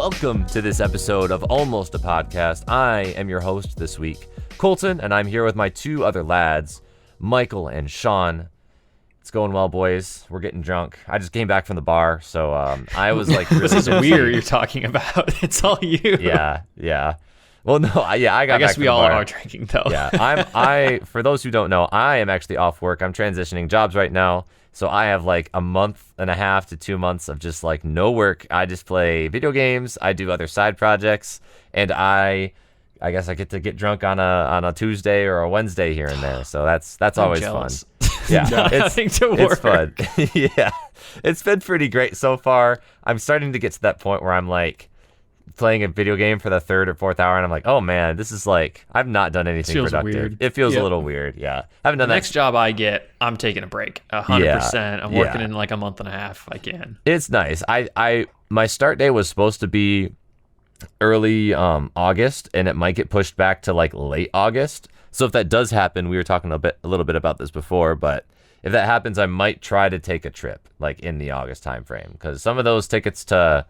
Welcome to this episode of Almost a Podcast. I am your host this week, Colton, and I'm here with my two other lads, Michael and Sean. It's going well, boys. We're getting drunk. I just came back from the bar, so I was like really This is weird you're talking about. It's all you. Yeah. Well, no, I got I back guess from we the all bar. are drinking, though. Yeah, for those who don't know, I am actually off work. I'm transitioning jobs right now. So I have like a month and a half to 2 months of just like no work. I just play video games. I do other side projects, and I guess I get to get drunk on a Tuesday or a Wednesday here and there. So that's always jealous. fun. Yeah, Nothing to work. it's fun. Yeah, it's been pretty great so far. I'm starting to get to that point where I'm like playing a video game for the third or fourth hour, and I'm like, oh man, this is like I've not done anything feels productive. weird. It feels Yep. a little weird. Yeah, I haven't done The that. next job I get, I'm taking a break. 100%. I'm working in like a month and a half if I can. It's nice. My start day was supposed to be early August, and it might get pushed back to like late August. So if that does happen, we were talking a little bit about this before, but if that happens, I might try to take a trip like in the August timeframe, because some of those tickets to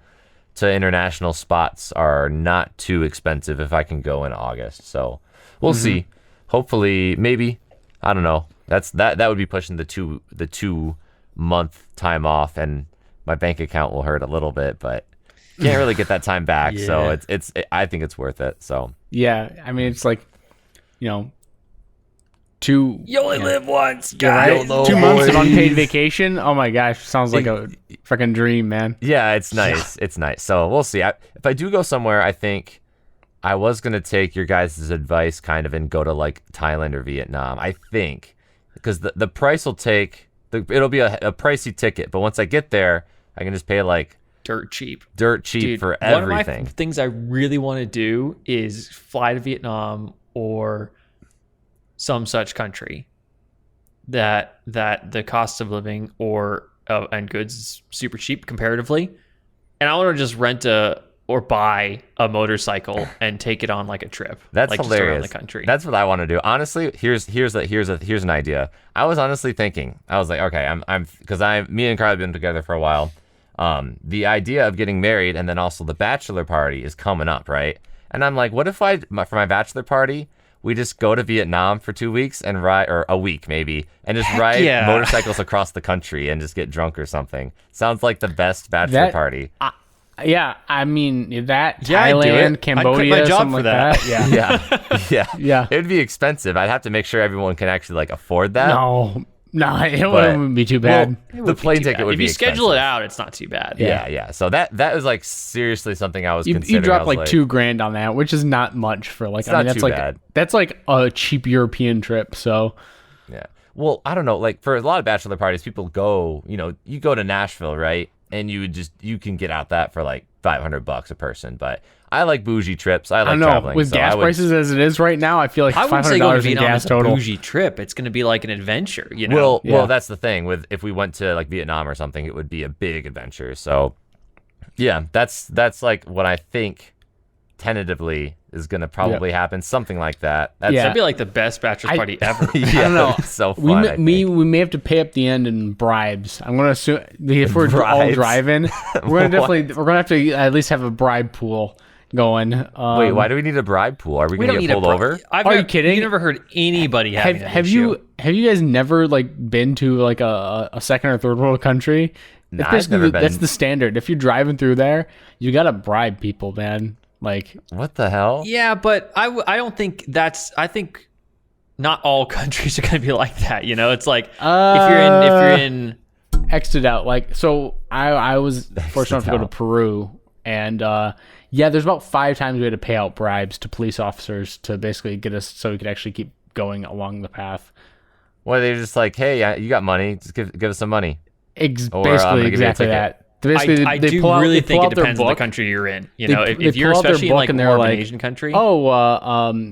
international spots are not too expensive if I can go in August. So we'll see. Hopefully, maybe, I don't know. That would be pushing the 2 month time off, and my bank account will hurt a little bit, but can't really get that time back. So I think it's worth it. So Yeah, I mean, it's like, you know, You only live once, right? YOLO, 2 months of boys. unpaid vacation. Oh my gosh, sounds like a freaking dream, man. yeah, it's nice. It's nice. So we'll see. If I do go somewhere, I think I was gonna take your guys' advice kind of and go to like Thailand or Vietnam. I think because the price will it'll be a pricey ticket, but once I get there, I can just pay like dirt cheap. dirt cheap for everything. One of my things I really want to do is fly to Vietnam or some such country that the cost of living and goods is super cheap comparatively, and I want to just rent or buy a motorcycle and take it on like a trip. That's like hilarious. Just around the country. That's what I want to do. Honestly, here's an idea. I was honestly thinking. I was like, okay, me and Carly have been together for a while. The idea of getting married and then also the bachelor party is coming up, right? And I'm like, what if for my bachelor party, we just go to Vietnam for 2 weeks and ride, or a week maybe, and just ride yeah. motorcycles across the country and just get drunk or something. Sounds like the best bachelor party. Yeah, I mean that Yeah, I'd do Thailand, it. Cambodia, I'd quit my job something for like that. that. Yeah. Yeah. It would be expensive. I'd have to make sure everyone can actually like afford that. No, it wouldn't be too bad. Well, the plane ticket would if be you schedule expensive. it out, it's not too bad. Yeah. So that was like seriously something I was You considering. drop I was like $2,000 on that, which is not much for like. not that's too like bad. that's like a cheap European trip. So Yeah. Well, I don't know. Like for a lot of bachelor parties, people go. You go to Nashville, right? And you can get out that for like $500 a person. But I like bougie trips. I I like don't know. traveling. With so gas I would, prices as it is right now, I feel like I wouldn't say going to $500 in Vietnam gas is a total. bougie trip. It's going to be like an adventure, you know? Well, that's the thing. If we went to like Vietnam or something, it would be a big adventure. So, yeah, that's like what I think tentatively is going to probably happen. Something like that. That's, Yeah. That'd be like the best bachelor party ever. yeah, I don't know. it's so fun. We I think. we may have to pay up the end in bribes. I'm gonna assume if we're all Bribes? driving, we're gonna have to at least have a bribe pool going. Wait, why do we need a bribe pool? Are we We going don't to need get pulled over? Are you kidding? You never heard anybody having that have issue. you guys never like been to like a second or third world country? Nah, It's I've basically never been. that's the standard. If you're driving through there, you gotta bribe people, man. Like What the hell? Yeah, but I don't think I think not all countries are going to be like that. You know, it's like if you're in X'd out. Like, so I was fortunate enough to go to out. Peru, and there's about 5 times we had to pay out bribes to police officers to basically get us so we could actually keep going along the path. Well, they're just like, hey, you got money. Just give us some money. Or, I'm Basically, gonna give you a exactly ticket. that. Basically, I they do pull out, really they think pull it out their depends on the book. country you're in. You They- know, they if you're pull out their especially in book like and they're more of like, an Asian country.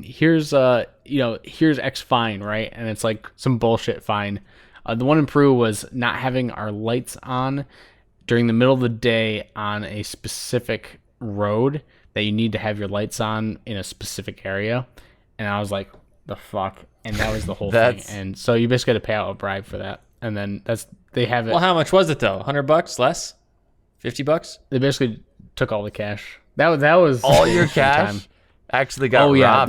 Here's X fine, right? And it's like some bullshit fine. The one in Peru was not having our lights on during the middle of the day on a specific road that you need to have your lights on in a specific area. And I was like, the fuck? And that was the whole thing. And so you basically got to pay out a bribe for that. And then they have it. Well, how much was it though? $100 less? $50? They basically took all the cash. That was All your interesting cash time. actually got Oh yeah, robbed.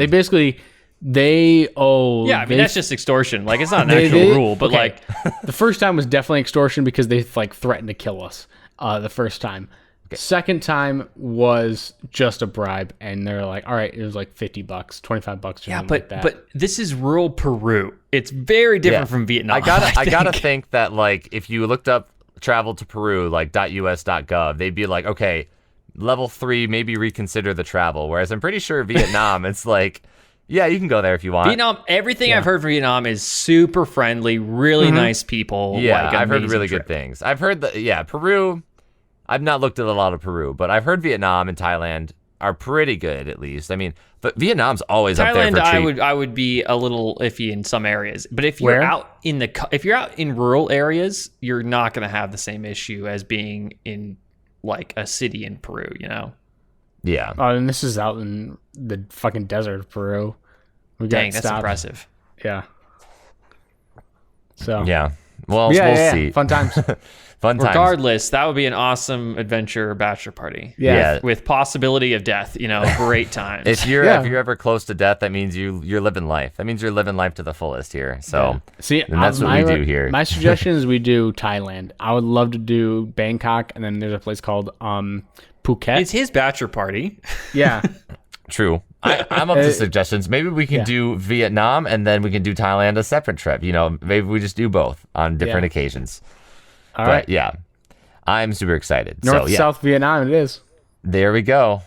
they owe. Yeah, I mean they- that's just extortion. Like it's not an they- actual they- rule, but okay. like The first time was definitely extortion because they like threatened to kill us. The first time. Second time was just a bribe, and they're like, "All right, it was like $50, $25, or yeah, something but like that." but this is rural Peru. It's very different from Vietnam. I gotta think. think that like if you looked up travel to Peru like .us.gov, they'd be like, okay, level 3, maybe reconsider the travel. Whereas I'm pretty sure Vietnam, it's like, yeah, you can go there if you want. Vietnam. Everything I've heard from Vietnam is super friendly, really nice people. Yeah, like, I've heard amazing really trip. good things. I've heard that, yeah, Peru, I've not looked at a lot of Peru, but I've heard Vietnam and Thailand are pretty good at least. I mean, but Vietnam's always up there Thailand, for cheap. I would be a little iffy in some areas, but if you're Where? out in if you're out in rural areas, you're not going to have the same issue as being in like a city in Peru. You know, Yeah. And this is out in the fucking desert of Peru. We got dang, that's stopped. impressive. Yeah. So Yeah. Well, yeah, we'll yeah, see. fun times. Fun times. Regardless, that would be an awesome adventure bachelor party. Yeah. With possibility of death. You know, great times. If you're Yeah. ever close to death, that means you're living life. That means you're living life to the fullest here. So See, and that's what we do here. My suggestion is we do Thailand. I would love to do Bangkok, and then there's a place called Phuket. It's his bachelor party. Yeah, True. I'm up to suggestions. Maybe we can yeah. do Vietnam and then we can do Thailand a separate trip. You know, maybe we just do both on different Yeah. occasions. all But right. yeah, I'm super excited. North so yeah, South Vietnam, it is. there we go.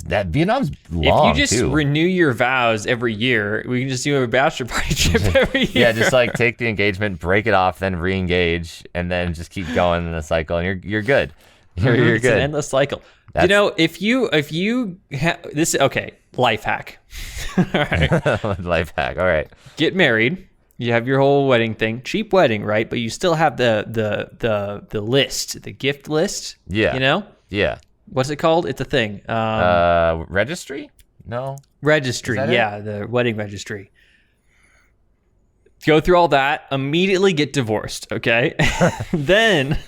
That Vietnam's long If you just too. renew your vows every year, we can just do a bachelor party trip every year. Yeah, just like take the engagement, break it off, then re-engage, and then just keep going in the cycle, and you're good. You're It's an good. endless cycle. That's- You know, if you this okay, life hack. All right. Life hack. All right. Get married. You have your whole wedding thing, cheap wedding, right? But you still have the list, the gift list. Yeah. You know Yeah. what's it called? It's a thing. Registry? No. Registry. Is that it? Yeah, the wedding registry. Go through all that. Immediately get divorced. Okay. Then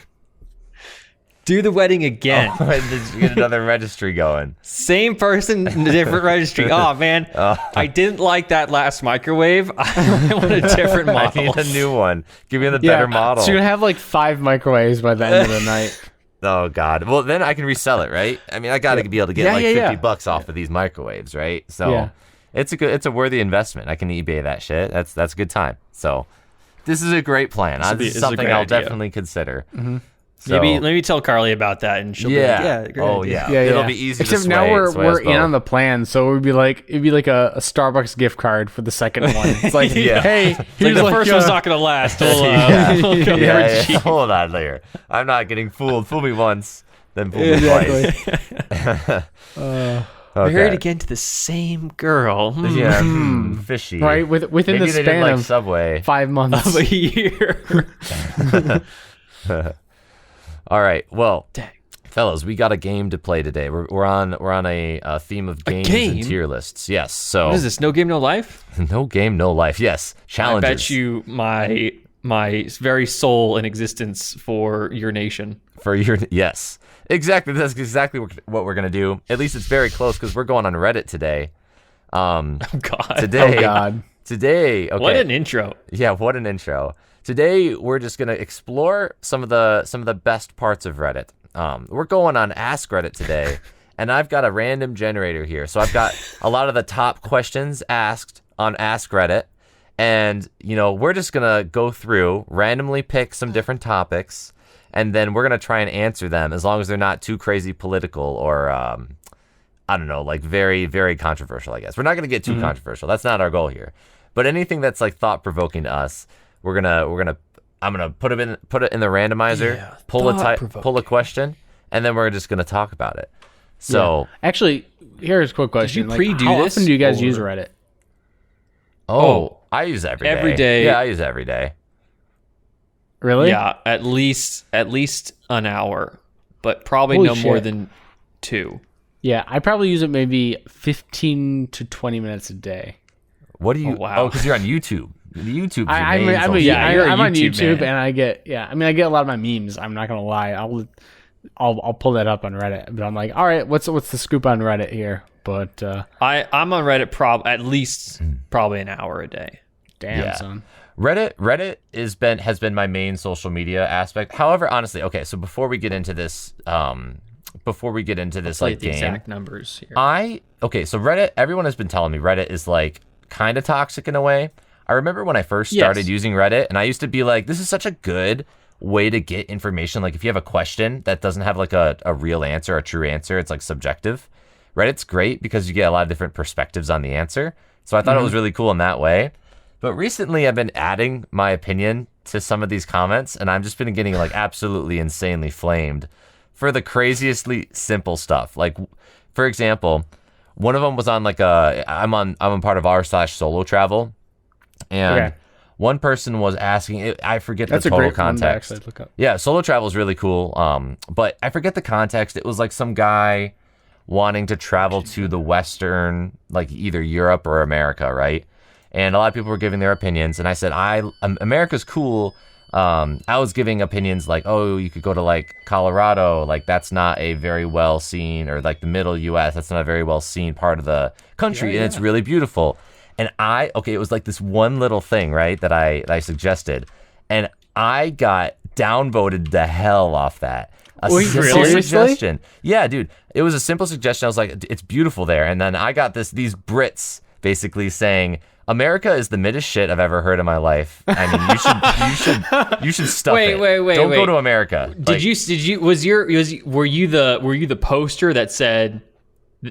do the wedding again. And then you get another registry going. Same person, different registry. Oh man, I didn't like that last microwave. I want a different I model. need a new one. Give me the Yeah. better model. So you're gonna have like 5 microwaves by the end of the night. Oh God. Well, then I can resell it, right? I mean, I got to be able to get Yeah, like yeah, yeah. $50 off of these microwaves, right? So Yeah. it's a worthy investment. I can eBay that shit. That's a good time. So this is a great plan. This This is is a something great I'll idea. definitely consider. So, Maybe tell Carly about that, and she'll yeah. be like, "Yeah, great Oh idea." yeah. Yeah, It'll yeah. be easy Except to now sway we're us in on both. the plan, so it'd be like a Starbucks gift card for the second one. It's like, Yeah. hey, It's like here's the like, first one's not gonna last. We'll, Yeah. we'll go Yeah, for yeah. cheap. Hold on there. I'm not getting fooled. Fool me once, then fool me Exactly. twice. Married again to the same girl. Yeah, fishy. right within Maybe the they span didn't like of Subway. 5 months. Of a year. All right. Well, Dang. fellas, we got a game to play today. We're on a theme of games game? and tier lists. Yes. So What is this? No game, no life. no game, no life. Yes. Challenges. I bet you my very soul and existence for your nation. For your yes, exactly. That's exactly what we're gonna do. At least it's very close because we're going on Reddit today. Oh God. Today, Oh God. today. Okay. What an intro. Yeah, what an intro. Today we're just gonna explore some of the best parts of Reddit. We're going on Ask Reddit today, and I've got a random generator here. So I've got a lot of the top questions asked on Ask Reddit, and we're just gonna go through, randomly pick some different topics, and then we're gonna try and answer them as long as they're not too crazy political or I don't know, like very, very controversial, I guess. We're not going to get too controversial. That's not our goal here. But anything that's like thought provoking to us, I'm going to put it in the randomizer, Yeah, pull a thought-provoking. question, and then we're just going to talk about it. So, Actually, here's a quick question. you Like, pre-do how this, often do you guys or- use Reddit? I use every day. Every day. Yeah, I use every day. Really? Yeah, at least an hour, but probably Holy no more shit. than 2. Yeah, I probably use it maybe 15 to 20 minutes a day. What do you? Oh, wow. because you're on YouTube. YouTube's your I'm main social- Yeah, you're a I'm on YouTube YouTube man. and I get a lot of my memes. I'm not gonna lie. I'll pull that up on Reddit. But I'm like, all right, what's the scoop on Reddit here? But I'm on Reddit at least probably an hour a day. damn, Yeah. son. Reddit has been my main social media aspect. However, honestly, okay, so before we get into this Like like the game, exact numbers here. So Reddit, everyone has been telling me Reddit is like kind of toxic in a way. I remember when I first started Yes. using Reddit, and I used to be like, this is such a good way to get information. Like if you have a question that doesn't have like a real answer, a true answer, it's like subjective. Reddit's great because you get a lot of different perspectives on the answer. So I thought it was really cool in that way. But recently I've been adding my opinion to some of these comments, and I've just been getting like absolutely insanely flamed for the craziestly simple stuff. Like, for example, one of them was on like I'm a part of r/solo travel, and Okay. one person was asking, I forget That's the a total great one to context. actually look up. Yeah, solo travel is really cool. But I forget the context. It was like some guy wanting to travel to the Western, like either Europe or America, right? And a lot of people were giving their opinions, and I said, America's cool. I was giving opinions like, oh, you could go to like Colorado, like that's not a very well seen, or like the middle U.S., that's not a very well seen part of the country, and it's really beautiful. And it was like this one little thing, right, that I suggested, and I got downvoted the hell off that. Wait, simple seriously? suggestion. Yeah, dude. It was a simple suggestion. I was like, it's beautiful there. And then I got these Brits basically saying, America is the middest shit I've ever heard in my life. I mean, you should stuff it. Wait, Don't go wait. to America. Were you the poster that said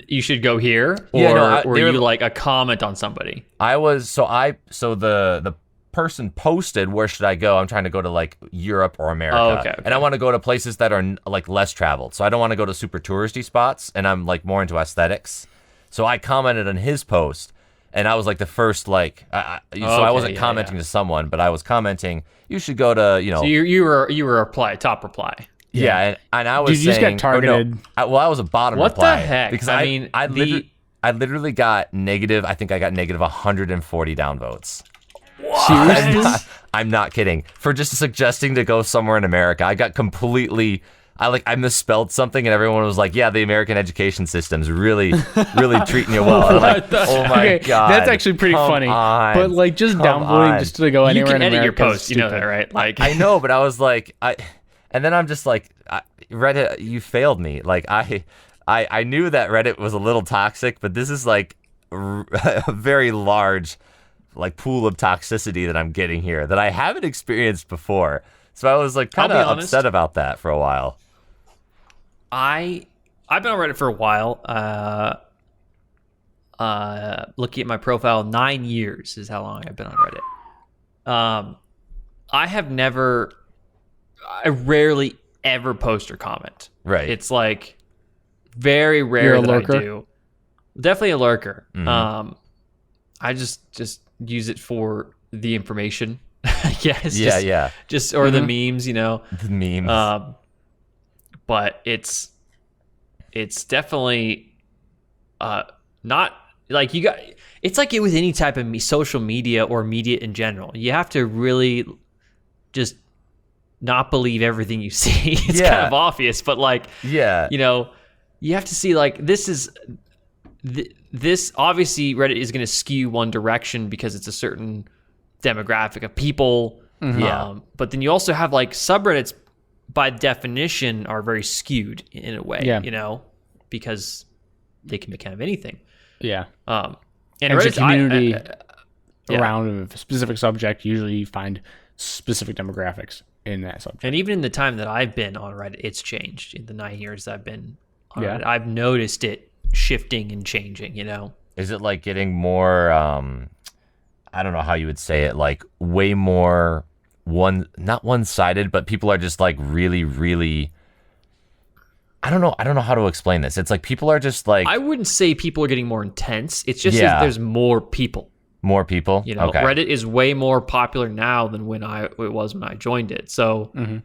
you should go here, or Yeah, no, were they were- you like a comment on somebody? The person posted, where should I go? I'm trying to go to like Europe or America. Oh, okay. And I want to go to places that are like less traveled. So I don't want to go to super touristy spots, and I'm like more into aesthetics. So I commented on his post, and I was like the first like I wasn't commenting to someone, but I was commenting, you should go to, So you were top reply. Yeah, and I was Dude, you just got saying, targeted. I was a bottom What the reply. heck? Because I mean, I literally got negative. I think I got negative 140 downvotes. Seriously? I'm not kidding. For just suggesting to go somewhere in America, I got completely. I misspelled something, and everyone was like, "Yeah, the American education system's really treating you well." And I'm like, "Oh my Okay, god, that's actually pretty come funny. on, But like just come downvoting on." just to go You anywhere can in edit your America is post, you know that, stupid. right? Like, I know, but I was like, and then I'm just like, Reddit, you failed me. Like I knew that Reddit was a little toxic, but this is like a very large like pool of toxicity that I'm getting here that I haven't experienced before. So I was like kind I'll of be honest. upset about that for a while. I've been on Reddit for a while. Looking at my profile, 9 years is how long I've been on Reddit. I rarely ever post or comment. Right. It's like very rare You're a that lurker? I do. Definitely a lurker. Mhm. I just use it for the information, I guess. Yeah. Just or the memes, you know. The memes. But it's definitely not like you got. It's like it with any type of social media or media in general. You have to really just not believe everything you see. It's Yeah. kind of obvious, but like yeah. you know, you have to see like this obviously Reddit is going to skew one direction because it's a certain demographic of people. Yeah. But then you also have like subreddits by definition are very skewed in a way, Yeah. you know, because they can be kind of anything. Yeah. And There's a Reddit's- community yeah. around a specific subject. Usually you find specific demographics in that subject. and even in the time that I've been on Reddit, it's changed. In the 9 years I've been on Yeah. Reddit, I've noticed it shifting and changing, you know. Is it like getting more I don't know how you would say it, like way more not one-sided, but people are just like really I don't know how to explain this. It's like people are just like I wouldn't say people are getting more intense. It's just Yeah. that there's more people. more people. You know, okay. Reddit is way more popular now than it was when I joined it. So, and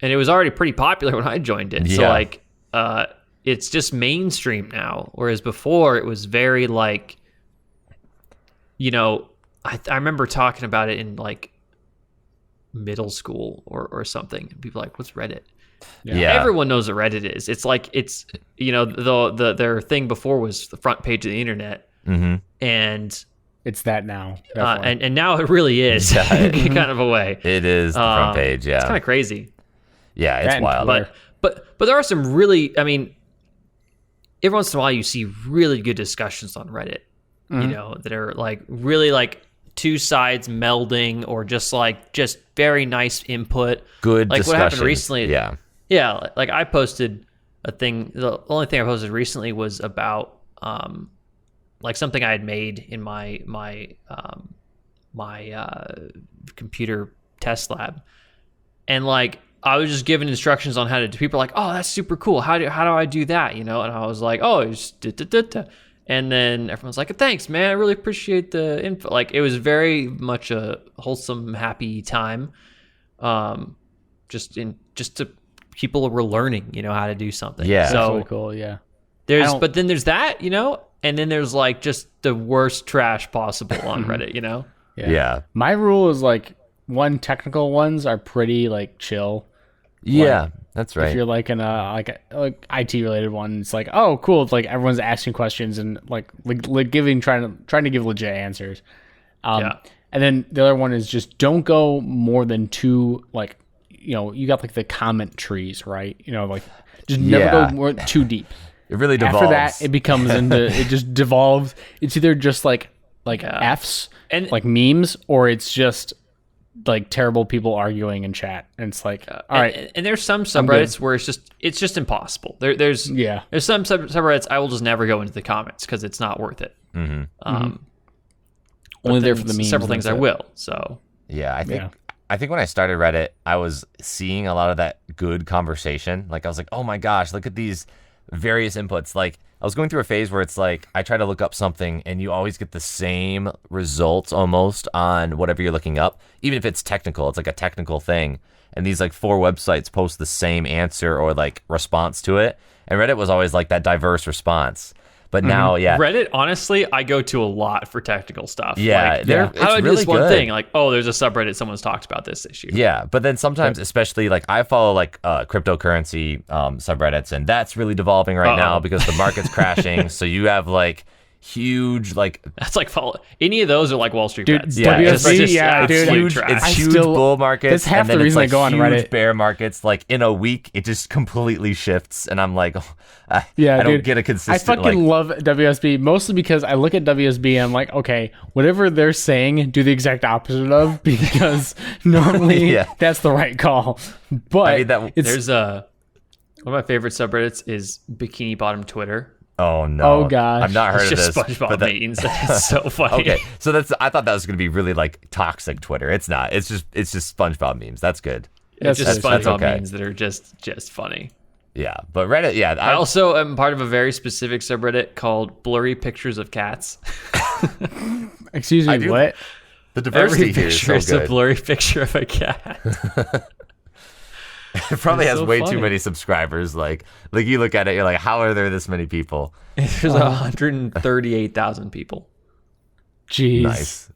it was already pretty popular when I joined it. So Yeah. like, it's just mainstream now. Whereas before it was very like, you know, I remember talking about it in like middle school or something. And people were like, what's Reddit? Yeah. Everyone knows what Reddit is. It's like their thing before was the front page of the internet, and It's that now. and now it really is kind of a way. It is the front page. Yeah. It's kind of crazy. Yeah, it's And wild. Twitter. But there are some really, I mean, every once in a while you see really good discussions on Reddit, that are like really like two sides melding or just very nice input. Good like discussion. What happened recently. Yeah. Yeah, like I posted a thing. The only thing I posted recently was about like something I had made in my computer test lab, and like I was just giving instructions on how to do. People are like, "Oh, that's super cool. How do I do that?" And I was like, "Oh, it's da-da-da-da." And then everyone's like, "Thanks, man. I really appreciate the info." Like it was very much a wholesome, happy time. Just to people were learning, how to do something. Yeah. That's So really cool. Yeah. but then there's that, and then there's like just the worst trash possible on Reddit, Yeah. My rule is like technical ones are pretty like chill. Yeah. That's right. If you're like in a like IT related one, it's like, oh cool, it's like everyone's asking questions and like trying to give legit answers. Yeah. And then the other one is just don't go more than two, like, you got like the comment trees, right? Like just never Yeah. go more too deep. It really devolves. After that, it becomes it just devolves. It's either just like Yeah. Fs And- like memes, or it's just like terrible people arguing in chat. And it's like, all right, And there's some subreddits where it's just impossible. There's some subreddits I will just never go into the comments because it's not worth it. only But there then for the memes. Several things I that's it. will. So Yeah, I think when I started Reddit, I was seeing a lot of that good conversation. Like I was like, oh my gosh, look at these various inputs. Like I was going through a phase where it's like I try to look up something and you always get the same results almost on whatever you're looking up, even if it's technical. It's like a technical thing. And these like 4 websites post the same answer or like response to it. And Reddit was always like that diverse response. But now, Reddit, honestly, I go to a lot for technical stuff. Yeah, like, they're- how do it's I do really this one good. thing? Like, oh, there's a subreddit someone's talked about this issue. Yeah, but then sometimes, especially like I follow like cryptocurrency subreddits, and that's really devolving right now because the market's crashing. So you have like huge like That's like any of those are like Wall Street Dude, bets. yeah, Like, it's like just yeah, dude, absolute huge, trash. it's I huge still- bull markets. that's half and then the it's reason I like go on huge Reddit. bear markets. Like in a week, it just completely shifts, and I'm like, I Yeah, don't dude, get a I consistent. fucking love WSB mostly because I look at WSB and I'm like, okay, whatever they're saying, do the exact opposite of, because normally Yeah. that's the right call. But I mean, that- it's There's one of my favorite subreddits is Bikini Bottom Twitter. oh no, Oh, gosh. I've not heard It's of just this. SpongeBob but that- memes. It's so funny. Okay, so I thought that was gonna be really like toxic Twitter. It's not. It's just SpongeBob memes. That's good. It's just that's SpongeBob okay. memes that are just funny. Yeah, but Reddit, yeah, I also am part of a very specific subreddit called Blurry Pictures of Cats. excuse me, do- what? the diversity Every here is picture is so a good. blurry picture of a cat. It probably It's has so way funny. too many subscribers. Like you look at it, you're like, how are there this many people? There's 138,000 people, Jeez. Nice.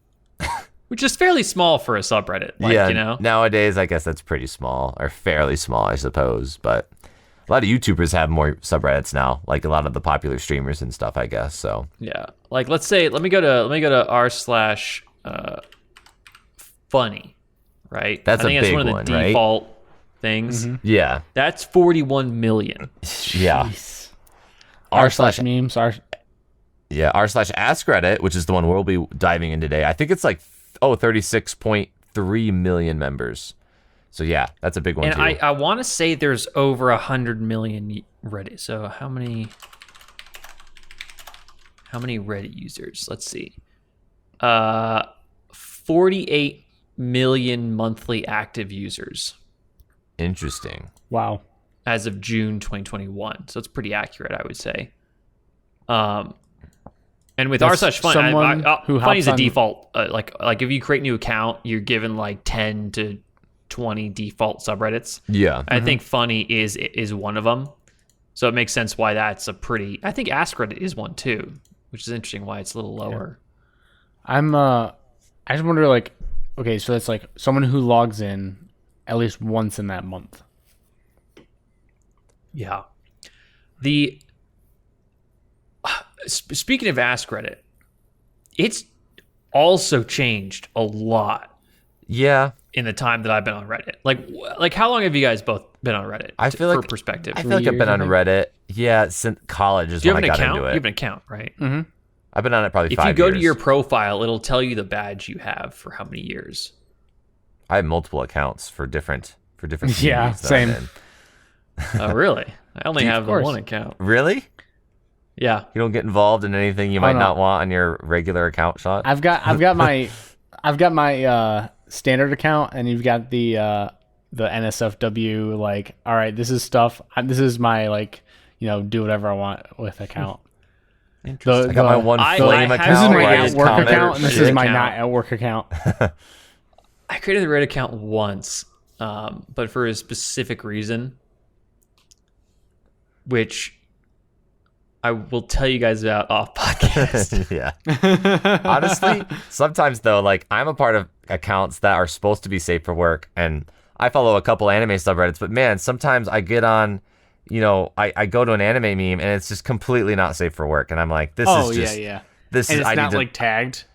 which is fairly small for a subreddit. Like, Yeah, nowadays I guess that's pretty small or fairly small, I suppose. But a lot of YouTubers have more subreddits now, like a lot of the popular streamers and stuff, I guess. So Yeah, like let me go to r/funny, right? That's I think a that's big one of one, the right? default things. yeah, That's 41 million. yeah. R/slash memes. Yeah, r/ask Reddit, which is the one we'll be diving in today. I think it's like 36.3 million members. So yeah, that's a big one And too. I want to say there's over 100 million Reddit. So how many Reddit users? Let's see. 48 million monthly active users Interesting. Wow. as of June 2021. So it's pretty accurate, I would say. And with That's r/fun, someone who funny is hops a on- default. Like if you create a new account, you're given like 10 to 20 default subreddits. Yeah. I think funny is one of them. So it makes sense why that's a pretty. I think Ask Reddit is one too, which is interesting why it's a little lower. I just wonder, like, okay, so that's like someone who logs in at least once in that month. Yeah. The speaking of Ask Reddit, it's also changed a lot Yeah, in the time that I've been on Reddit. Like how long have you guys both been on Reddit? I feel for like perspective. I feel like I've been years, I on think. Reddit. Yeah, since college is Do you when have I an got account? into You it. have an account, right? Mm-hmm. I've been on it probably If 5 you go to years. your profile, it'll tell you the badge you have for how many years. I have multiple accounts for different Yeah, communities that same. I'm in. Oh, really? I only have the course. one account. Really? Yeah. You don't get involved in anything you might no. not want on your regular account shot? I've got my standard account, and you've got the NSFW. Like, all right, this is stuff. This is my do whatever I want with account. I got my one I flame have- account. This is my where I at just work comment. account, and this shit is my account. not at work account. I created the Reddit account once, but for a specific reason, which I will tell you guys about off podcast. Yeah. Honestly, sometimes though, like I'm a part of accounts that are supposed to be safe for work, and I follow a couple anime subreddits, but man, sometimes I get on, I go to an anime meme and it's just completely not safe for work, and I'm like, this is just this And is it's I not need to, like tagged.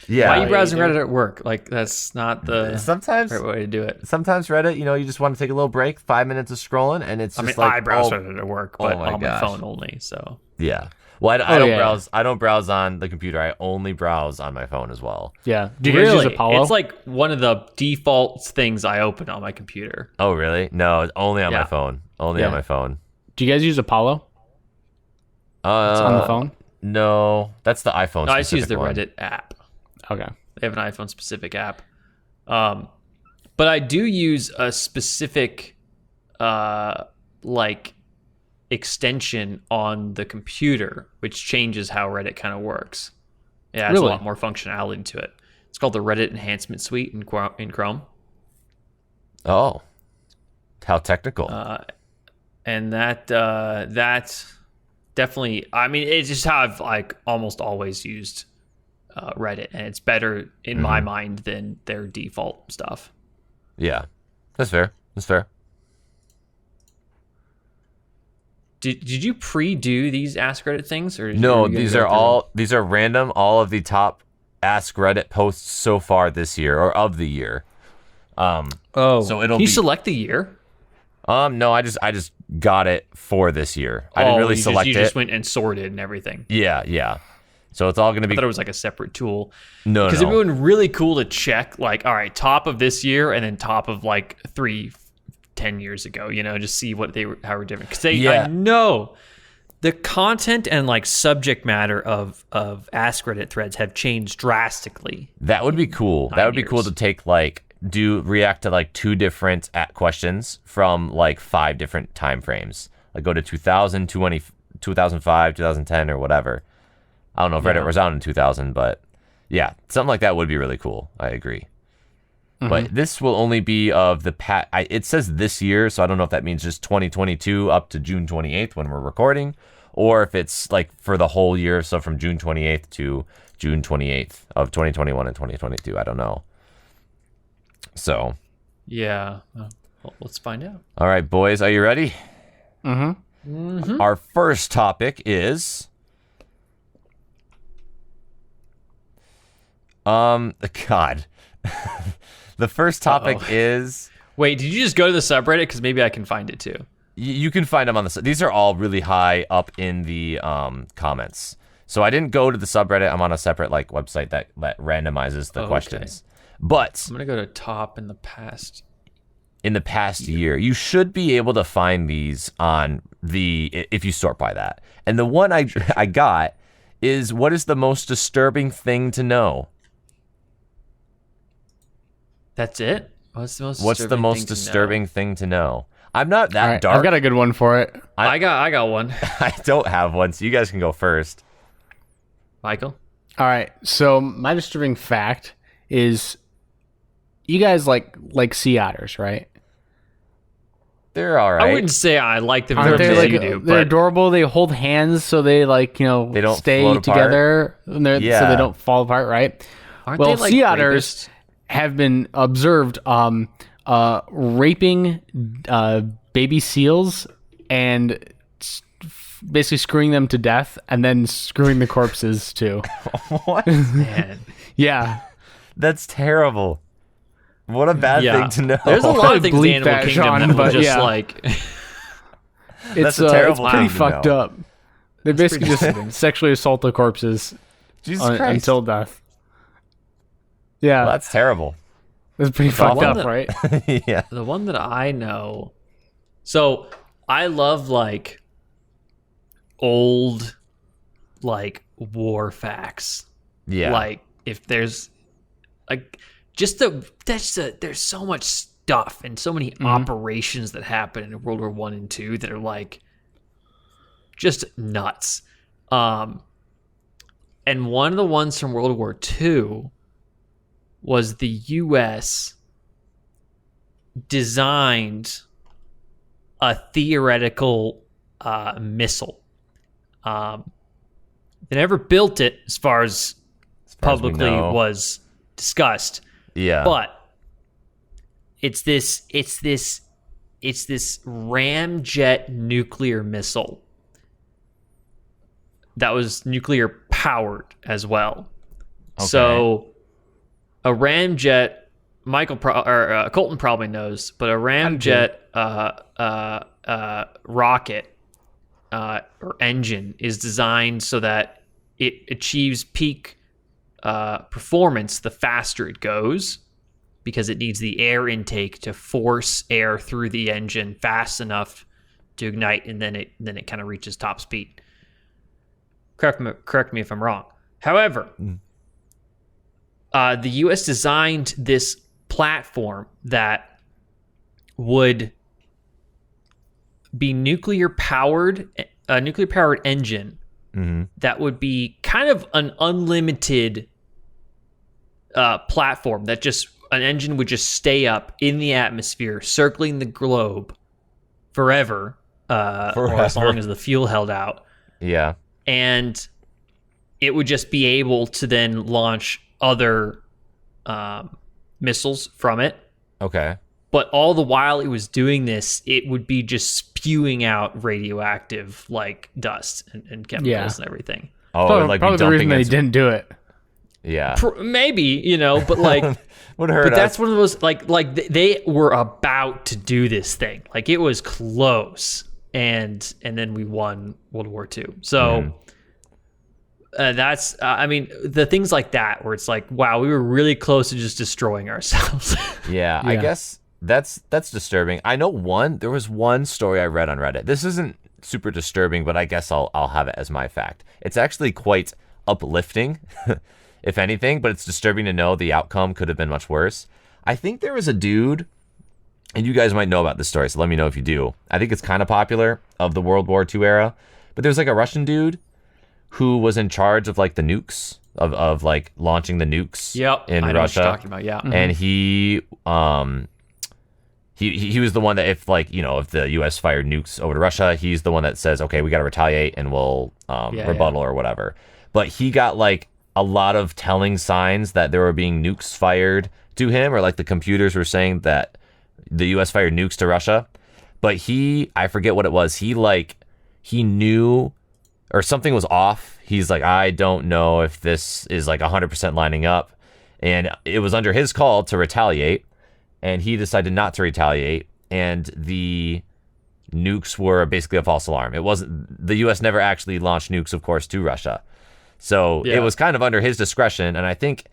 yeah. Why are you Yeah, browsing you do. Reddit at work? Like that's not the sometimes right way to do it. sometimes Reddit, you just want to take a little break, 5 minutes of scrolling, and it's I just mean, like I browse oh, Reddit at work, oh but my on gosh. my phone only. So yeah. Well, I don't yeah. browse. I don't browse on the computer. I only browse on my phone as well. Yeah. Do you guys use Apollo? It's like one of the default things I open on my computer. Oh, really? No, it's only on my Yeah. phone. Only Yeah. on my phone. Do you guys use Apollo? It's on the phone. No, that's the iPhone. No, I just use the specific one. Reddit app. Okay. They have an iPhone specific app. But I do use a specific extension on the computer, which changes how Reddit kind of works. It adds Really? a lot more functionality to it. It's called the Reddit Enhancement Suite in Chrome. Oh, how technical. And that definitely, I mean, it's just how I've like almost always used Reddit, and it's better in my mind than their default stuff. Yeah, that's fair. That's fair. Did you pre-do these Ask Reddit things, or No, were you gonna these go are through these are random. All of the top Ask Reddit posts so far this year, or of the year. them? Oh, so it'll Can you be- select the year? No, I just got it for this year. I didn't really select you it. just went and sorted and everything. Yeah. So it's all gonna I be thought it was like a separate tool. no. Because it would have been really cool to check, like, all right, top of this year and then top of like 10 years ago, just see what how we're different. Because Yeah. I know the content and like subject matter of Ask Reddit threads have changed drastically. That would be cool. That would be cool years. to take react to like 2 different questions from like 5 different time frames. Like go to 2000, 2005, 2010 or whatever. I don't know if Reddit was out in 2000, but yeah, something like that would be really cool. I agree. But this will only be of the it says this year, so I don't know if that means just 2022 up to June 28th when we're recording, or if it's like for the whole year, so from June 28th to June 28th of 2021 and 2022. I don't know. So, Yeah. Well, let's find out. all right, boys, are you ready? Mm-hmm. Our first topic is God. The first topic is Wait, did you just go to the subreddit? Because maybe I can find it too. you can find them on the these are all really high up in the comments. So I didn't go to the subreddit. I'm on a separate website that randomizes the Okay. questions. But I'm going to go to top in the past. in the past year, you should be able to find these on if you sort by that. And the one I got is, what is the most disturbing thing to know? That's it? What's the most What's the most disturbing thing to know? I'm not that All right, dark. I've got a good one for it. I got one. I don't have one, so you guys can go first. Michael? All right. So my disturbing fact is, you guys like sea otters, right? They're all right. I wouldn't say I like them Aren't as they much as like you do, they're but adorable? They hold hands so they They don't stay float apart. together, and so Yeah. they don't fall apart, right? aren't well, they like sea otters rapists? have been observed raping baby seals and basically screwing them to death and then screwing the corpses too. What? Man. Yeah. That's terrible. What a bad Yeah. thing to know. There's a lot of things in Bleep the Animal that, Kingdom Sean, that were but just yeah. like It's, a terrible it's pretty thing to fucked know. up. They basically pretty just sexually assault the corpses Jesus Christ. until death. Yeah. Well, that's terrible. That's pretty fucked one up, that- right? Yeah. the one that I know. So I love like old like war facts. Yeah. Like if there's like there's so much stuff and so many operations that happen in World War One and Two that are like just nuts. And one of the ones from World War Two was the U.S. designed a theoretical missile. They never built it, as far as far as we publicly know. was discussed. Yeah. But it's this ramjet nuclear missile that was nuclear powered as well. Okay. So a ramjet, Colton probably knows, but a ramjet rocket or engine is designed so that it achieves peak performance the faster it goes, because it needs the air intake to force air through the engine fast enough to ignite, and then it kind of reaches top speed. Correct me if I'm wrong. However, the U.S. designed this platform that would be a nuclear powered engine that would be kind of an unlimited platform that just an engine would just stay up in the atmosphere, circling the globe forever, or as long as the fuel held out. Yeah. And it would just be able to then launch other missiles from it. Okay. But all the while it was doing this, it would be just spewing out radioactive like dust and chemicals and everything. Oh, Probably, like probably be the reason dumping they its- didn't do it. Yeah. Maybe, but like, Would hurt but us. that's one of those like they were about to do this thing. Like it was close, and then we won World War II. So that's I mean, the things like that where it's like, wow, we were really close to just destroying ourselves. Yeah, I Yeah. guess that's disturbing. I know there was one story I read on Reddit. This isn't super disturbing, but I guess I'll have it as my fact. It's actually quite uplifting, if anything, but it's disturbing to know the outcome could have been much worse. I think there was a dude, and you guys might know about this story, so let me know if you do. I think it's kind of popular of the World War II era, but there's like a Russian dude who was in charge of like the nukes of like launching the nukes Yep, in I know Russia. what you're talking about. Yeah, And he was the one that if the U.S. fired nukes over to Russia, he's the one that says, okay, we got to retaliate and we'll rebuttal or whatever. But he got like a lot of telling signs that there were being nukes fired to him, or like the computers were saying that the U.S. fired nukes to Russia. But I forget what it was. He knew, or something was off. He's like, I don't know if this is like 100% lining up. And it was under his call to retaliate, and he decided not to retaliate. And the nukes were basically a false alarm. It wasn't, the U.S. never actually launched nukes, of course, to Russia. So it was kind of under his discretion. And I think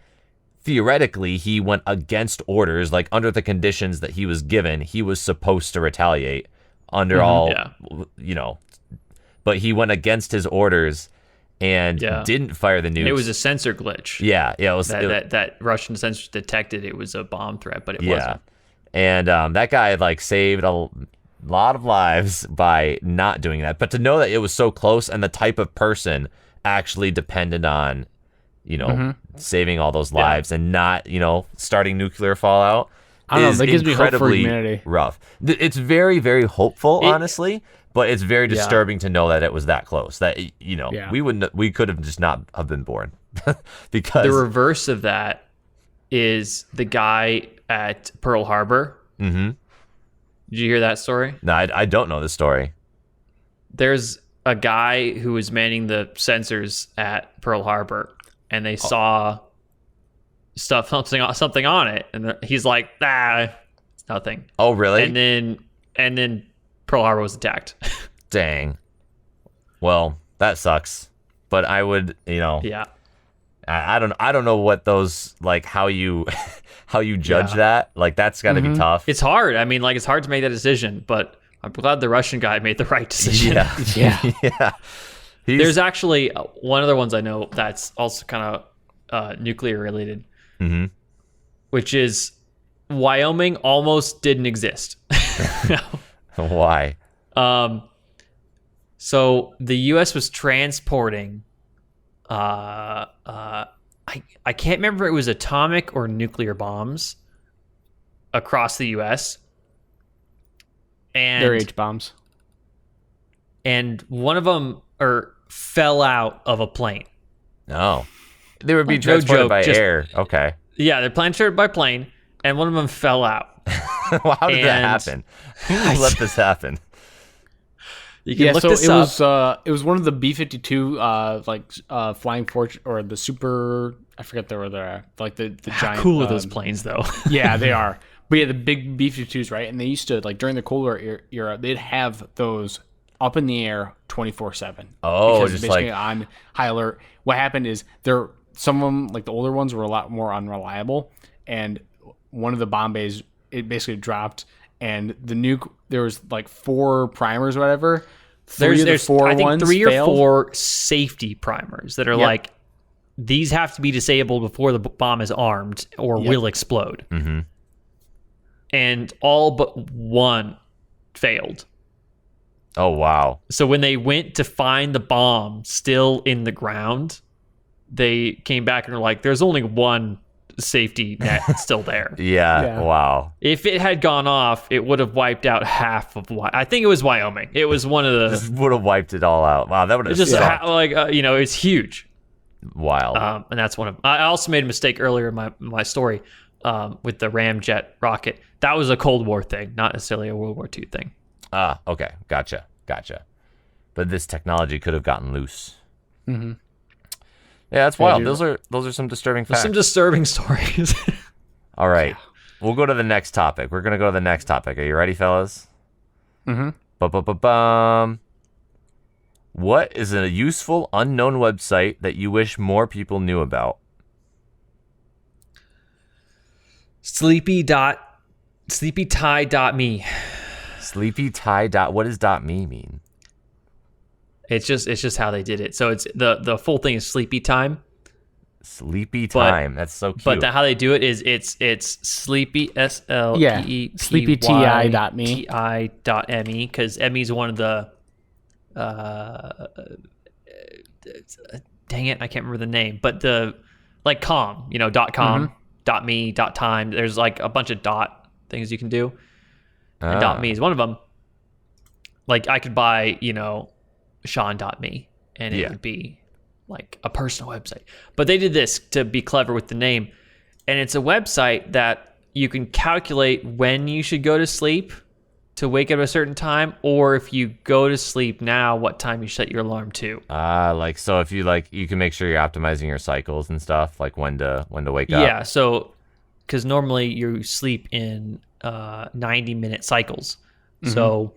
theoretically he went against orders, like under the conditions that he was given, he was supposed to retaliate under but he went against his orders and didn't fire the nukes. and it was a sensor glitch. Yeah, it was that Russian sensors detected it was a bomb threat, but it wasn't. And that guy like saved a lot of lives by not doing that. But to know that it was so close and the type of person actually depended on, saving all those lives and not, starting nuclear fallout I don't know, is that gives me hope for incredibly humanity. rough. It's very, very hopeful, honestly. But it's very Yeah. disturbing to know that it was that close. That Yeah. we could have just not have been born because The reverse of that is the guy at Pearl Harbor. Mhm. Did you hear that story? No, I don't know the story. there's a guy who was manning the sensors at Pearl Harbor, and they saw something on it, and he's like, it's nothing. Oh, really? And then Pearl Harbor was attacked. Dang. Well, that sucks. But I would, Yeah. I don't know what those, like, how you judge that. Like, that's got to be tough. It's hard. I mean, like, it's hard to make that decision, but I'm glad the Russian guy made the right decision. Yeah. Yeah. There's actually one of the ones I know that's also kind of nuclear related, which is Wyoming almost didn't exist. Why? So the U.S. was transporting, I can't remember if it was atomic or nuclear bombs across the U.S. And They're H bombs. And one of them fell out of a plane. No. They would be Like, no transported joke, by just- air. Okay. Yeah, they're transported by plane, and one of them fell out. Well, how did that And- happen? Who let this happen? You can look so this up. it was one of the B-52 flying fortress or the super. I forget they were there, like the How giant. cool are those planes, though? Yeah, they are. But yeah, the big B-52s, right? And they used to, like, during the Cold War era, they'd have those up in the air 24/7. Oh, because just basically like- on high alert. What happened is some of them, like the older ones, were a lot more unreliable, and one of the bomb bays, it basically dropped, and the nuke, there was like 4 primers or whatever. There's I think ones 3 failed. or 4 safety primers that are Yep. like, these have to be disabled before the bomb is armed or will explode. Mm-hmm. And all but one failed. Oh, wow. So when they went to find the bomb still in the ground, they came back and were like, there's only one safety net still there. Yeah. Wow. If it had gone off, it would have wiped out half of I think it was Wyoming. It was one of the. This would have wiped it all out. Wow, that would have It's just sucked. it's huge. Wild. And that's one of. I also made a mistake earlier in my story with the Ramjet rocket. That was a Cold War thing, not necessarily a World War II thing. Okay. Gotcha. But this technology could have gotten loose. Mm-hmm. Yeah, that's wild. Those are some disturbing facts. Some disturbing stories. All right. We'll go to the next topic. We're going to go to the next topic. Are you ready, fellas? Mm-hmm. Ba-ba-ba-bum. What is a useful unknown website that you wish more people knew about? Sleepytie.me. Sleepytie. What does .me mean? It's just how they did it. So it's the full thing is Sleepy Time. Sleepy time. That's so cute. But how they do it is it's sleepy SLEEPY sleepyti.me. ti.me, because ME is one of the dang it, I can't remember the name, but the like .com, .com, .me, .time. There's like a bunch of things you can do. And .me is one of them. Like I could buy, Sean.me and it would be like a personal website. But they did this to be clever with the name. And it's a website that you can calculate when you should go to sleep to wake up at a certain time, or if you go to sleep now, what time you set your alarm to. So if you you can make sure you're optimizing your cycles and stuff, like when to wake up. Yeah, so because normally you sleep in 90-minute cycles. So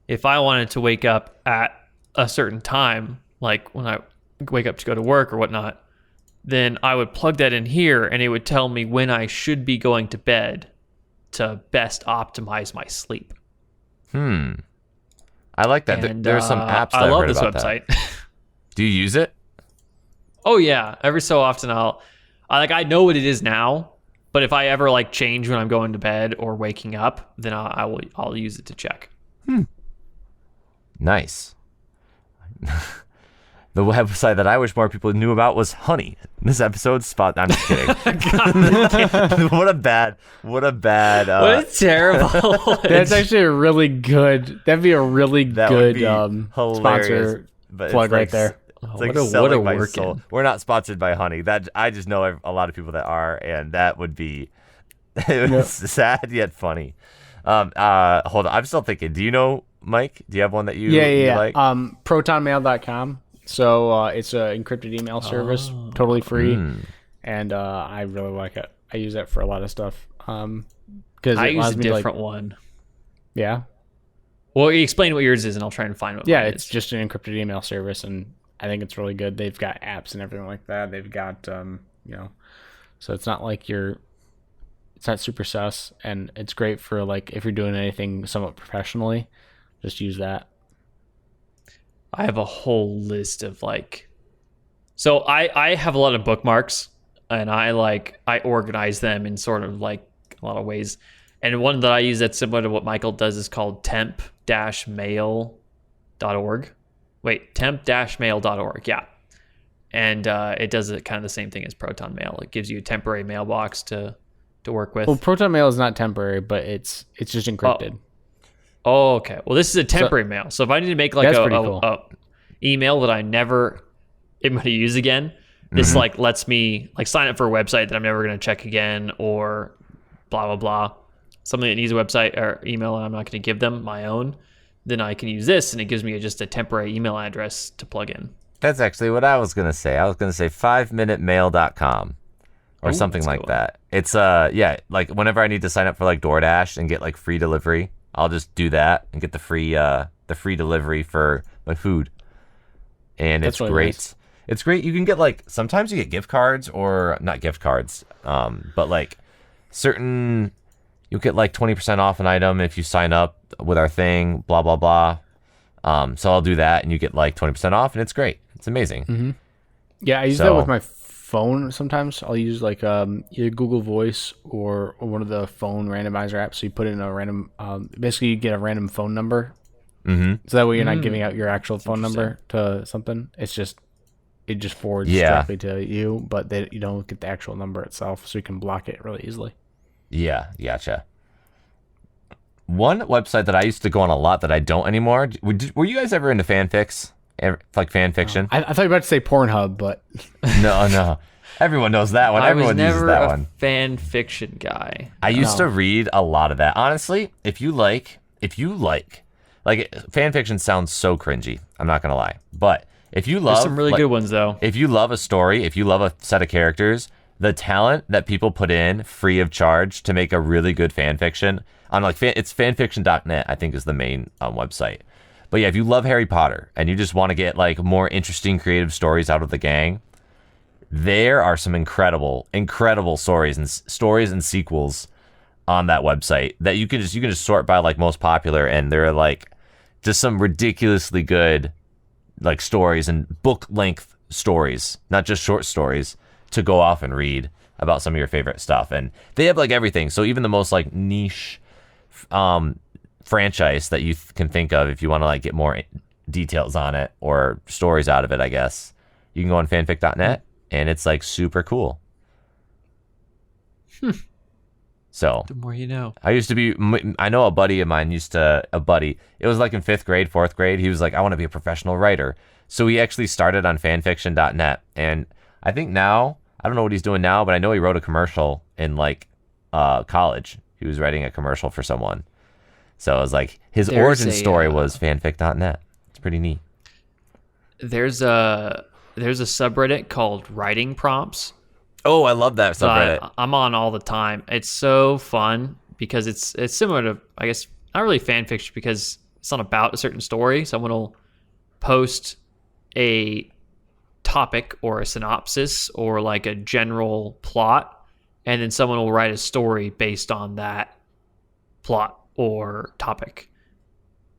if I wanted to wake up at a certain time, like when I wake up to go to work or whatnot, then I would plug that in here and it would tell me when I should be going to bed to best optimize my sleep. I like that. And, There's some apps that I love heard this about website. that. Do you use it? Oh yeah, every so often I know what it is now, but if I ever change when I'm going to bed or waking up, then I'll use it to check. Nice. The website that I wish more people knew about was Honey. This episode's spot. I'm just kidding. What a bad. What a terrible. That's actually a really good. That'd be a really that would good be hilarious. sponsor But plug right there. It's what a selling my working. soul. We're not sponsored by Honey. That I just know a lot of people that are, and that would be sad yet funny. Hold on, I'm still thinking. Do you know Mike? Do you have one that you Yeah. you like? Protonmail.com. So it's an encrypted email service, totally free, Mm. and I really like it. I use that for a lot of stuff. Because I it use allows a me to, different one. yeah, Well, you explain what yours is, and I'll try and find what yeah, mine it's is. just an encrypted email service, and I think it's really good. They've got apps and everything like that. They've got so it's not like it's not super sus, and it's great for like if you're doing anything somewhat professionally, just use that. I have a whole list of like, so I have a lot of bookmarks, and I organize them in sort of like a lot of ways. And one that I use that's similar to what Michael does is called temp-mail.org. Wait, temp-mail.org, yeah. And it does kind of the same thing as Proton Mail. It gives you a temporary mailbox to work with. Well, Proton Mail is not temporary, but it's just encrypted. Oh, okay. Well, this is a temporary mail. So if I need to make like That's a pretty cool. email that I never am going to use again, this like lets me like sign up for a website that I'm never going to check again, or blah blah blah. Something that needs a website or email, and I'm not going to give them my own. Then I can use this, and it gives me just a temporary email address to plug in. That's actually what I was gonna say. I was gonna say 5minutemail.com or Ooh, something that's a like good one. that. It's like whenever I need to sign up for like DoorDash and get like free delivery, I'll just do that and get the free delivery for my food. And That's it's really great. nice. It's great. You can get like sometimes you get gift cards, or not gift cards, but like certain you'll get like 20% off an item if you sign up with our thing, blah blah blah. So I'll do that, and you get like 20% off, and it's great. It's amazing. Yeah, I use that So- with my phone sometimes. I'll use like either Google Voice or one of the phone randomizer apps. So you put in a random, basically you get a random phone number. Mm-hmm. So that way you're not giving out your actual phone number to something. It just forwards Yeah. directly to you, but you don't get the actual number itself, so you can block it really easily. Yeah, gotcha. One website that I used to go on a lot that I don't anymore. Were you guys ever into fanfics? Like fan fiction? I thought you were about to say Pornhub, but No. Everyone knows that one. I Everyone was uses never that a one. fan fiction guy. I used to read a lot of that. Honestly, if you like fan fiction sounds so cringy. I'm not gonna lie, but if you love There's some really like, good ones though. if you love a story, if you love a set of characters, the talent that people put in free of charge to make a really good fan fiction on like it's fanfiction.net, I think is the main website. But yeah, if you love Harry Potter and you just want to get like more interesting creative stories out of the gang, there are some incredible stories and sequels on that website that you can just sort by like most popular, and there are like just some ridiculously good like stories and book length stories, not just short stories, to go off and read about some of your favorite stuff. And they have like everything. So even the most like niche franchise that you can think of, if you want to like get more details on it or stories out of it, I guess you can go on fanfic.net, and it's like super cool. So The more you know. I know a buddy of mine it was like in 5th grade, 4th grade. He was like, I want to be a professional writer. So he actually started on fanfiction.net. And I think now, I don't know what he's doing now, but I know he wrote a commercial in like college. He was writing a commercial for someone. So it was like his There's origin a, story was fanfic.net. It's pretty neat. There's a subreddit called Writing Prompts. Oh, I love that subreddit. that I'm on all the time. It's so fun because it's similar to, I guess, not really fan fiction because it's not about a certain story. Someone will post a topic or a synopsis or like a general plot, and then someone will write a story based on that plot or topic,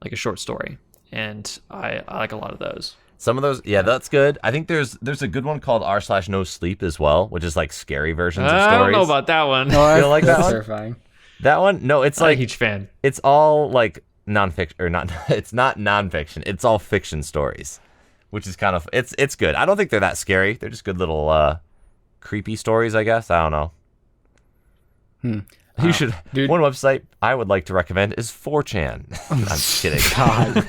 like a short story. And I like a lot of those. Some of those, yeah, that's good. I think there's a good one called r/no sleep as well, which is like scary versions of stories. I don't know about that one. You don't like that That's one? terrifying. That one? No, it's I'm a like huge fan. it's all like nonfiction or not. It's not nonfiction. It's all fiction stories, which is kind of it's good. I don't think they're that scary. They're just good little creepy stories, I guess. I don't know. You should. Dude. One website I would like to recommend is 4chan. I'm just kidding. God.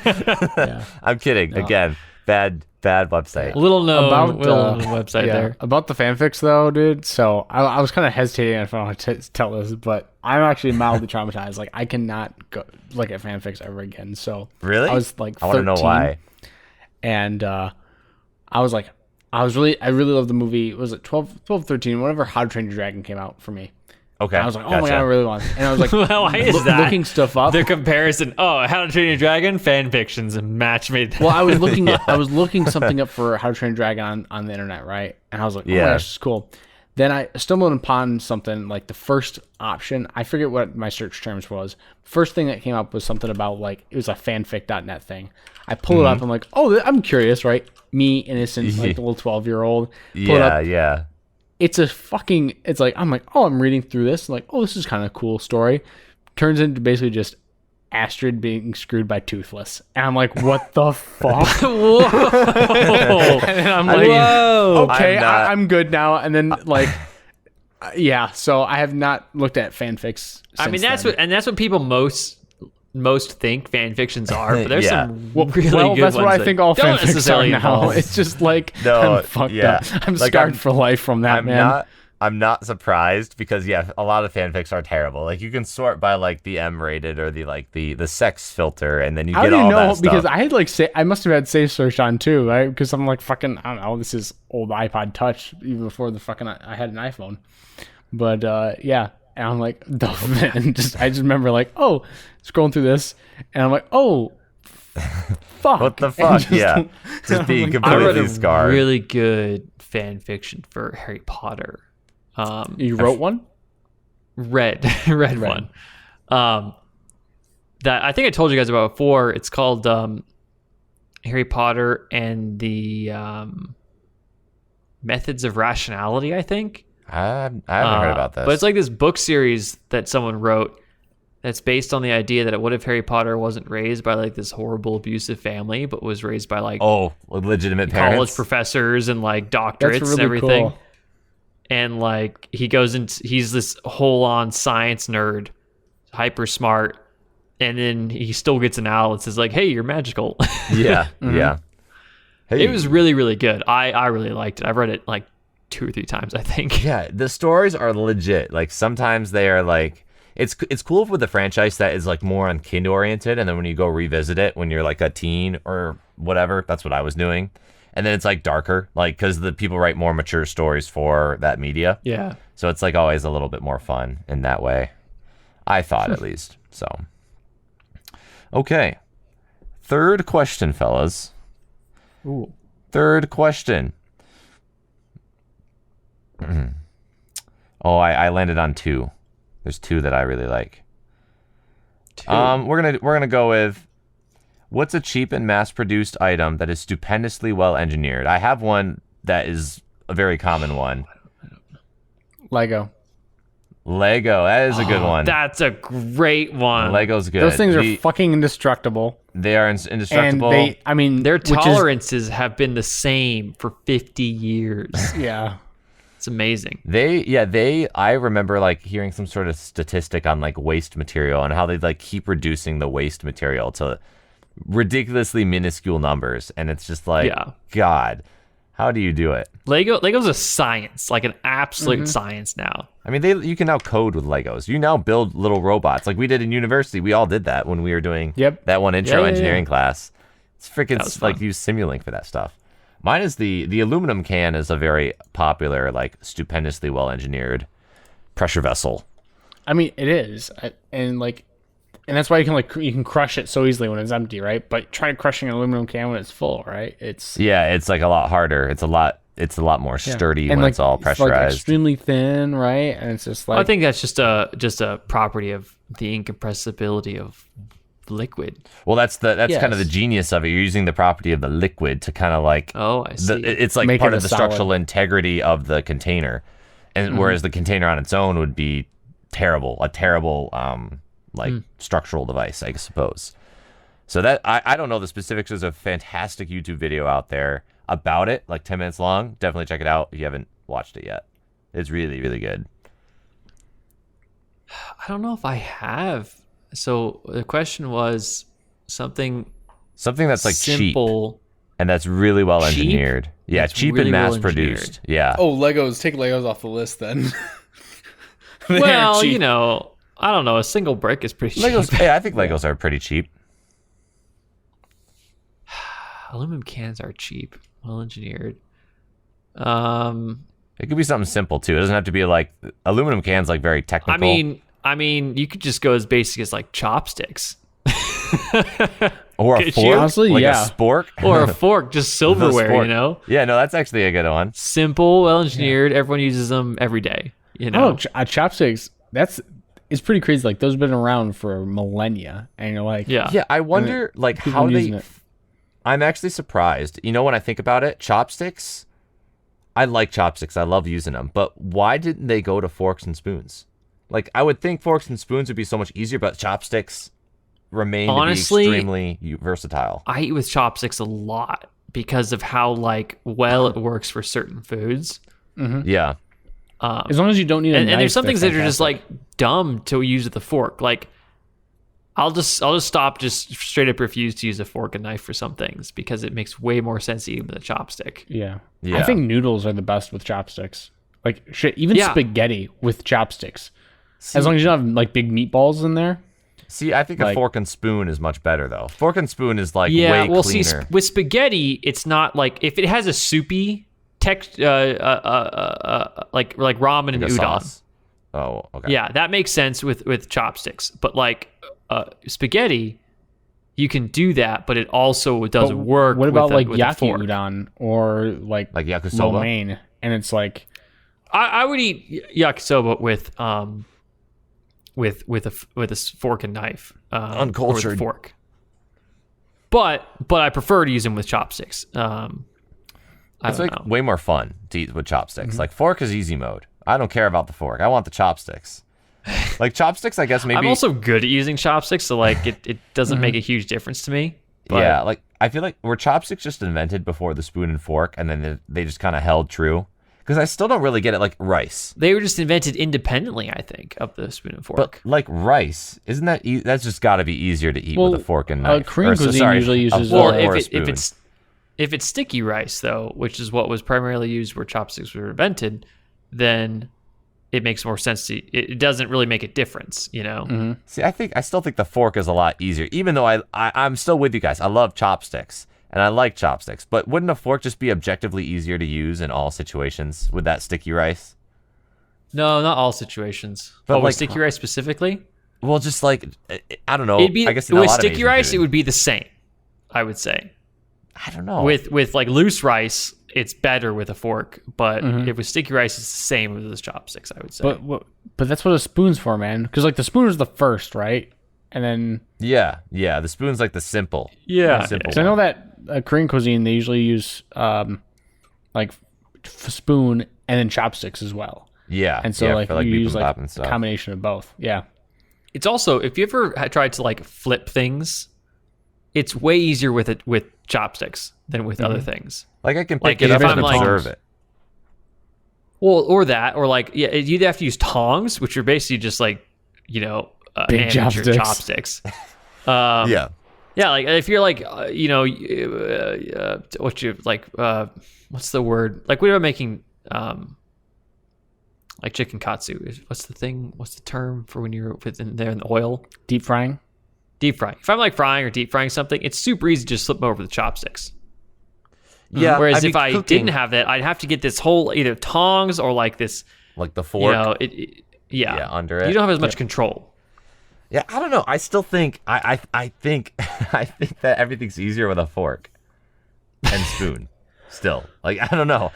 Yeah. I'm kidding. Again, bad website. Little known About website yeah, there. about the fanfics though, dude. So I was kind of hesitating if I want to tell this, but I'm actually mildly traumatized. Like I cannot go look at fanfics ever again. So Really? I was like 13, I want to know why. and I really loved the movie. Was it 12, 13, whenever How to Train Your Dragon came out for me. Okay. And I was like, oh my god, I really want it. And I was like, Well, why is that? looking stuff up. The comparison. Oh, How to Train Your Dragon fan fictions and match made. Well, I was looking something up for How to Train Your Dragon on the internet, right? And I was like, oh my gosh, this is cool. Then I stumbled upon something like the first option. I forget what my search terms was. First thing that came up was something about like it was a fanfic.net thing. I pull it up. I'm like, oh, I'm curious, right? Me, innocent, like the little 12-year-old. Yeah. It's like, I'm like, oh, I'm reading through this. I'm like, oh, this is kind of a cool story. Turns into basically just Astrid being screwed by Toothless. And I'm like, what the fuck? Whoa! And then I'm like, Whoa! okay, I'm I'm good now. And then like, yeah, so I have not looked at fanfics. I mean, since then. that's what people most think fan fictions are. But there's Yeah. some really good that's ones what I that think all don't fanfics are necessarily now. involve- It's just like, No, I'm fucked yeah. up. I'm Like, scarred I'm- for life from that, man. I'm not surprised because a lot of fanfics are terrible. Like you can sort by like the M-rated or the like the sex filter, and then you I get don't all even know that stuff. because I had like I must have had safe search on too, right? Because I'm like fucking, I don't know. This is old iPod Touch even before the fucking I had an iPhone. But yeah, and I'm like, and I just remember like, oh, scrolling through this, and I'm like, oh, fuck, What the And fuck? just- Yeah, just being I read completely a scarred. really good fan fiction for Harry Potter. You wrote one? Read one. That I think I told you guys about before. It's called Harry Potter and the Methods of Rationality, I think. I haven't heard about this. But it's like this book series that someone wrote that's based on the idea that what if Harry Potter wasn't raised by like this horrible abusive family, but was raised by like legitimate college parents. professors and like doctorates That's really and everything. cool. And like he's this whole on science nerd, hyper smart, and then he still gets an owl and says like, "Hey, you're magical." Yeah, yeah. Hey, It was really, really good. I really liked it. I've read it like 2 or 3 times, I think. Yeah, the stories are legit. Like sometimes they are like it's cool with the franchise that is like more on kid oriented, and then when you go revisit it when you're like a teen or whatever, that's what I was doing. And then it's like darker, like because the people write more mature stories for that media. Yeah. So it's like always a little bit more fun in that way. I thought at least. So okay. Third question, fellas. Ooh. Third question. Oh, I landed on 2. There's 2 that I really like. 2. We're gonna go with what's a cheap and mass-produced item that is stupendously well engineered? I have one that is a very common one. Lego. Lego. That is a good one. That's a great one. Lego's good. Those things are fucking indestructible. They are indestructible. And Their which is- tolerances have been the same for 50 years. yeah. It's amazing. I remember like hearing some sort of statistic on like waste material and how they like keep reducing the waste material to ridiculously minuscule numbers, and it's just like, Yeah. God, how do you do it? Lego's a science, like an absolute science now. I mean, you can now code with Legos. You now build little robots like we did in university. We all did that when we were doing that one intro Yeah. engineering class. It's freaking That was like fun. use Simulink for that stuff. Mine is the aluminum can is a very popular, like stupendously well engineered pressure vessel. I mean, it is, and that's why you can crush it so easily when it's empty, right? But try crushing an aluminum can when it's full, right? It's It's like a lot harder. It's a lot more sturdy when it's all pressurized. It's like extremely thin, right? And it's just like I think that's just a property of the incompressibility of liquid. Well, that's kind of Yes. the genius of it. You're using the property of the liquid to kind of like Oh, I see. it's like Make part it of a the solid. structural integrity of the container, and whereas the container on its own would be a terrible structural device, I suppose. So that I don't know the specifics. There's a fantastic YouTube video out there about it, like 10 minutes long. Definitely check it out if you haven't watched it yet. It's really, really good. I don't know if I have. So the question was something Something that's like cheap simple. and that's really well Cheap? engineered. Yeah, That's cheap really and well mass produced. Yeah. Legos. Take Legos off the list then. They aren't Well, cheap. you know, I don't know. A single brick is pretty cheap. Legos. Hey, I think Legos are pretty cheap. Aluminum cans are cheap, well engineered. It could be something simple too. It doesn't have to be like aluminum cans, like very technical. I mean, you could just go as basic as like chopsticks. Or a Could fork, you? Honestly, like yeah. a spork, Or a fork, just silverware, spork. you know? Yeah, no, that's actually a good one. Simple, well engineered. Everyone uses them every day, you know? Chopsticks. It's pretty crazy. Like those have been around for millennia, and you're like, Yeah. Yeah, I wonder like people how using they. it. I'm actually surprised. You know, when I think about it, chopsticks. I like chopsticks. I love using them. But why didn't they go to forks and spoons? Like I would think forks and spoons would be so much easier, but chopsticks remain Honestly, to be extremely versatile. I eat with chopsticks a lot because of how like well it works for certain foods. Yeah. as long as you don't need a And knife, there's some things that's that are just fantastic. like dumb to use with a fork. Like I'll just stop, just straight up refuse to use a fork and knife for some things because it makes way more sense to eat with a chopstick. Yeah. Yeah. I think noodles are the best with chopsticks. Like shit, even Yeah. spaghetti with chopsticks. As long as you don't have like big meatballs in there. See, I think a Like- fork and spoon is much better though. Fork and spoon is like Yeah, way well, cleaner. see, with spaghetti, it's not like if it has a soupy text, like ramen and Like a udon. sauce. Oh, okay. Yeah, that makes sense with chopsticks. But like spaghetti, you can do that, but it also doesn't work. What about like with a yaki fork. udon or like yakisoba. lo mein? And it's like I would eat yakisoba with a fork and knife, or with a Uncultured. fork. But I prefer to use them with chopsticks. I It's don't like know. way more fun to eat with chopsticks. Mm-hmm. Like fork is easy mode. I don't care about the fork. I want the chopsticks. Like chopsticks, I guess maybe. I'm also good at using chopsticks, so like it doesn't make a huge difference to me. But yeah, like I feel like were chopsticks just invented before the spoon and fork, and then they just kind of held true? Because I still don't really get it. Like rice, they were just invented independently, I think, of the spoon and fork. but like rice, isn't that that's just got to be easier to eat Well, with a fork and knife? Korean Or, cuisine usually a uses, fork Well, or a if spoon. it's sticky rice though, which is what was primarily used where chopsticks were invented, then it makes more sense to. It doesn't really make a difference, you know. See, I still think the fork is a lot easier, even though I'm still with you guys. I love chopsticks and I like chopsticks, but wouldn't a fork just be objectively easier to use in all situations with that sticky rice? No, not all situations. But, But like- with sticky rice specifically, Well, just like I don't know. it'd be I guess in a with lot of sticky Asian rice, food. it would be the same. I would say I don't know. with like loose rice, it's better with a fork, but if with sticky rice, it's the same with the chopsticks. I would say. but that's what a spoon's for, man. Because like the spoon was the first, right? And then yeah, the spoon's like the simple. yeah, simple. so I know that Korean cuisine they usually use like spoon and then chopsticks as well. Yeah, And so yeah, like for, you use bibimbap like and a stuff. combination of both. Yeah. It's also if you ever tried to like flip things, it's way easier with it with chopsticks than with other things. Like I can Like, pick it if up I'm and like- observe it. Well, or that, or like yeah, you'd have to use tongs, which are basically just like Big amateur chopsticks. chopsticks. Um, Yeah, Yeah, like if you're like, what you like, what's the word? Like we were making, like chicken katsu. What's the thing? What's the term for when you're within there in the oil? Deep frying. Deep frying. If I'm like frying or deep frying something, it's super easy to just slip over the chopsticks. yeah. Whereas I'd be if I cooking, didn't have that, I'd have to get this whole either tongs or like this, like the fork, yeah, under it. You don't have as much control. Yeah, I don't know. I still think I think I think that everything's easier with a fork and spoon. Still, like I don't know.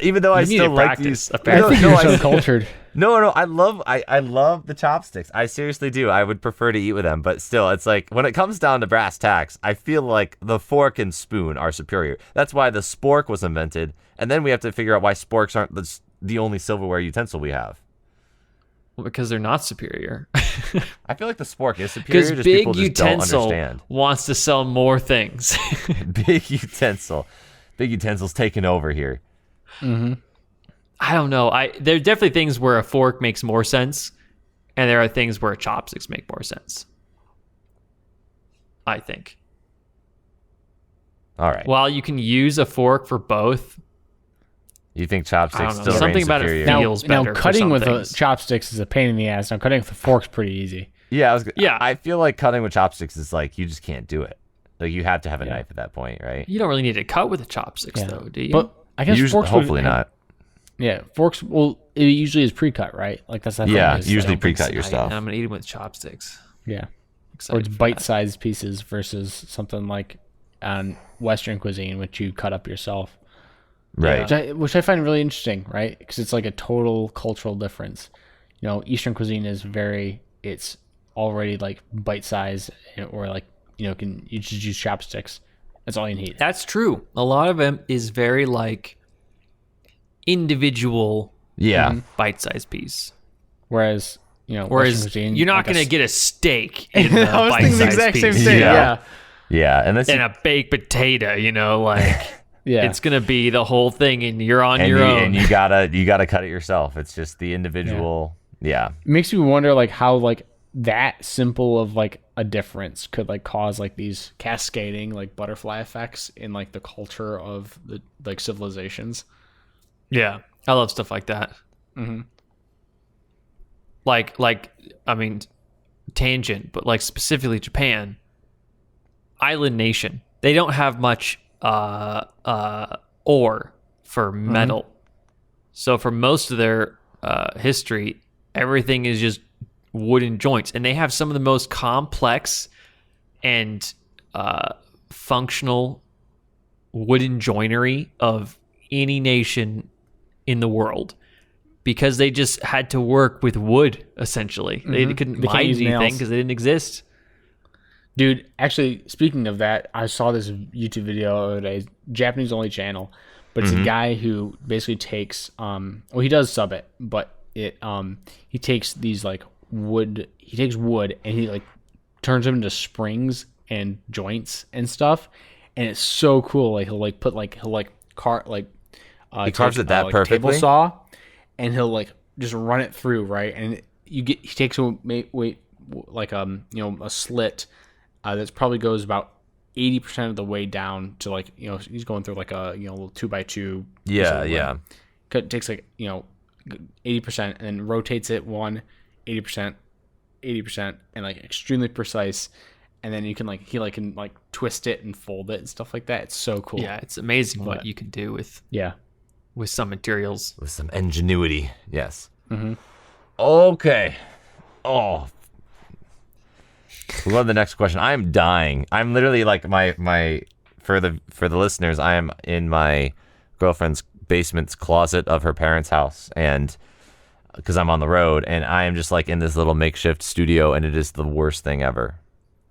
Even though I You need still to like practice, these. apparently. I think no, you're I- so cultured. No, I love the chopsticks. I seriously do. I would prefer to eat with them, but still, it's like when it comes down to brass tacks, I feel like the fork and spoon are superior. That's why the spork was invented, and then we have to figure out why sporks aren't the only silverware utensil we have. Well, because they're not superior. I feel like the spork is superior. Because Just big people just don't utensil understand. wants to sell more things. Big utensil's taking over here. I don't know. There are definitely things where a fork makes more sense, and there are things where chopsticks make more sense. I think. All right. While you can use a fork for both, You think I chopsticks don't know. still Something reign about it superior? feels Now better for cutting some with things. chopsticks is a pain in the ass. Now cutting with a fork's pretty easy. Yeah, Yeah. I feel like cutting with chopsticks is like you just can't do it. Like you have to have a knife at that point, right? You don't really need to cut with the chopsticks, Yeah. though, do you? But I guess Usually, forks hopefully would, not. Yeah, forks. Well, it usually is pre-cut, right? Like that's the thing Yeah, is, usually I don't think pre-cut so. your stuff. I'm gonna eat them with chopsticks. yeah, or Excited it's for that. bite-sized pieces versus something like on Western cuisine, which you cut up yourself. Right. Which I find really interesting, right? Because it's like a total cultural difference. You know, Eastern cuisine is it's already like bite-sized, or like you just use chopsticks. That's all you need. That's true. A lot of them is very like individual Yeah. bite-sized piece. Whereas Western Whereas cuisine, you're not like going to get a steak in the I was thinking the bite-sized exact same piece. thing. Yeah. Yeah, Yeah. And that's And a baked potato, like yeah. it's going to be the whole thing, and you're on your own. and you gotta cut it yourself. It's just the individual. Yeah. It makes me wonder like how like that simple of like a difference could like cause like these cascading like butterfly effects in like the culture of the like civilizations. Yeah, I love stuff like that. Mm-hmm. Like I mean, tangent, but like specifically Japan, island nation. They don't have much ore for metal, so for most of their history, everything is just wooden joints, and they have some of the most complex and functional wooden joinery of any nation in the world, because they just had to work with wood essentially. They couldn't They can't mine use anything nails. because they didn't exist. Dude, actually, speaking of that, I saw this YouTube video the other day, Japanese only channel, but it's a guy who basically takes he does sub it, but he takes these like wood and he like turns them into springs and joints and stuff, and it's so cool. Like he'll He carves it that like, perfectly? table saw, and he'll like just run it through, right? And he takes a slit that probably goes about 80% of the way down to like he's going through like a little 2x2. Yeah. Yeah. It takes like 80% and then rotates it 80%, and like extremely precise. And then you can he can twist it and fold it and stuff like that. It's so cool. Yeah, it's amazing what But- you can do with Yeah. some materials. With some ingenuity. Yes. Mm-hmm. Okay. Oh. We'll go to the next question. I'm dying. I'm literally like my for the listeners, I am in my girlfriend's basement's closet of her parents' house, and because I'm on the road, and I am just like in this little makeshift studio, and it is the worst thing ever.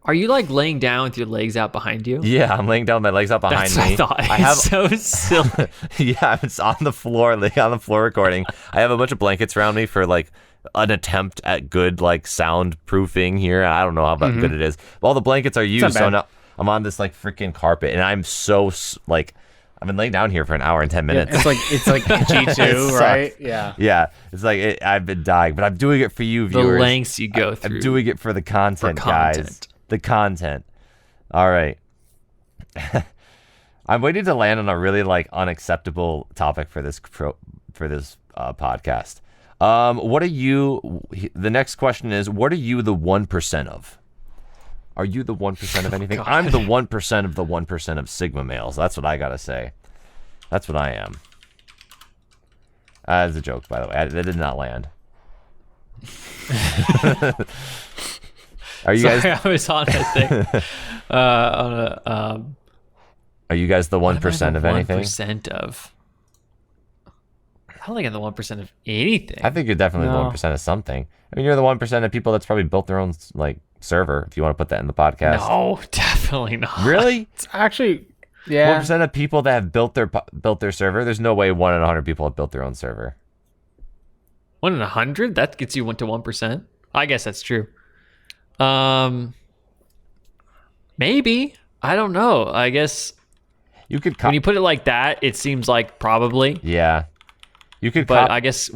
Are you like laying down with your legs out behind you? Yeah, I'm laying down with my legs out behind That's me. what I thought. I have It's so silly. yeah, it's on the floor, laying on the floor recording. I have a bunch of blankets around me for like an attempt at good like soundproofing here. I don't know how good it is. But all the blankets are used, not so bad. now I'm on this like freaking carpet, and I'm so like I've been laying down here for an hour and 10 minutes. It's like G2, It right? sucks. Yeah. Yeah, it's like I've been dying, but I'm doing it for you The viewers. lengths you go through. I'm doing it for the content, guys. content. The content. All right. I'm waiting to land on a really like unacceptable topic for this podcast. What are you? The next question is: what are you the 1% of? Are you the 1% of anything? God. I'm the 1% of the 1% of Sigma males. That's what I gotta say. That's what I am. That's a joke, by the way. That did not land. Are you Sorry, guys? I was on a thing. Are you guys the 1% of anything? 1% of. I don't think I'm the 1% of anything. I think you're definitely No. the 1% of something. I mean, you're the 1% of people that's probably built their own like server. If you want to put that in the podcast. No, definitely not. Really? It's actually, yeah. 1% of people that have built their server. There's no way 1 in 100 people have built their own server. 1 in 100? That gets you 1%. I guess that's true. Maybe. I don't know. I guess You could. when you put it like that, it seems like probably. Yeah. You could. But I guess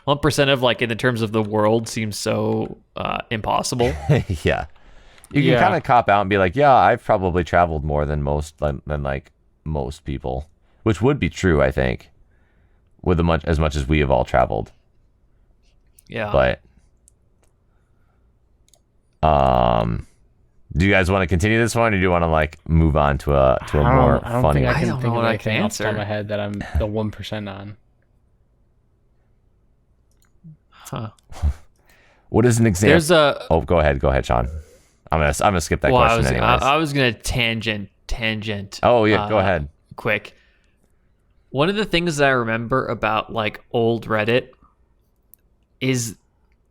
1% of like in the terms of the world seems so impossible. yeah. You can Yeah. kind of cop out and be like, yeah, I've probably traveled more than most people, which would be true, I think. with as much as we have all traveled. Yeah. But do you guys want to continue this one, or do you want to like move on to a more I don't funny think I one? can don't think know of what I anything can off the top of answer. my head that I'm the 1% on. Huh. What is an example? There's a. Oh, go ahead, Sean. I'm gonna skip that question anyways. I was gonna tangent. Oh yeah, go ahead. Quick. One of the things that I remember about like old Reddit is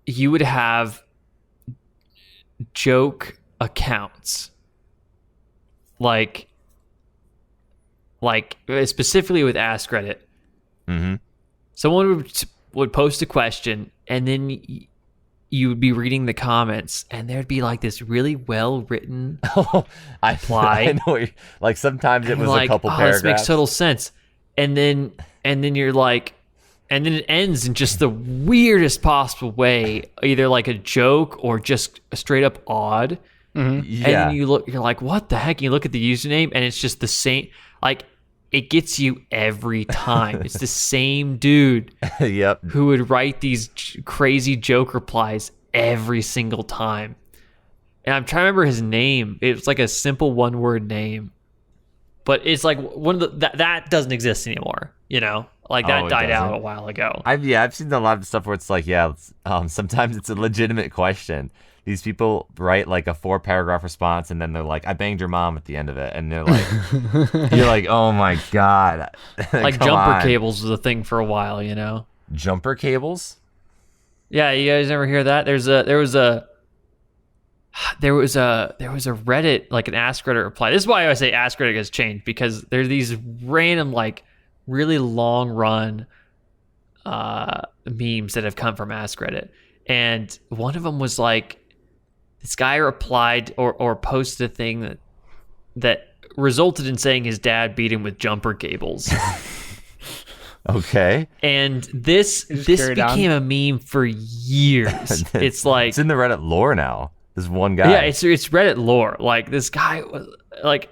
you would have joke accounts, like specifically with Ask Reddit. Mm-hmm. Someone would post a question, and then you would be reading the comments, and there'd be like this really well written I know. Like sometimes it was like, a couple oh, paragraphs. this makes total sense. And then you're like, and then it ends in just the weirdest possible way, either like a joke or just straight up odd. Yeah. And then you're like, what the heck? You look at the username, and it's just the same. Like, it gets you every time. It's the same dude Yep. who would write these crazy joke replies every single time. And I'm trying to remember his name. It was like a simple one-word name, but it's like one of the that doesn't exist anymore. You know, like that Oh, it died out doesn't? a while ago. I've seen a lot of stuff where it's like, sometimes it's a legitimate question. These people write like a 4-paragraph response, and then they're like, "I banged your mom" at the end of it, and they're like, "You're like, oh my god!" Like Come jumper on. cables was a thing for a while. You know. Jumper cables. Yeah, you guys never hear that? There was a Reddit, like an Ask Reddit reply. This is why I say Ask Reddit has changed, because there's these random, like, really long run memes that have come from Ask Reddit. And one of them was like, this guy replied or posted a thing that resulted in saying his dad beat him with jumper cables. Okay. And this carried on. became a meme for years. It's like, It's in the Reddit lore now. This one guy. yeah, it's Reddit lore. Like, this guy was like,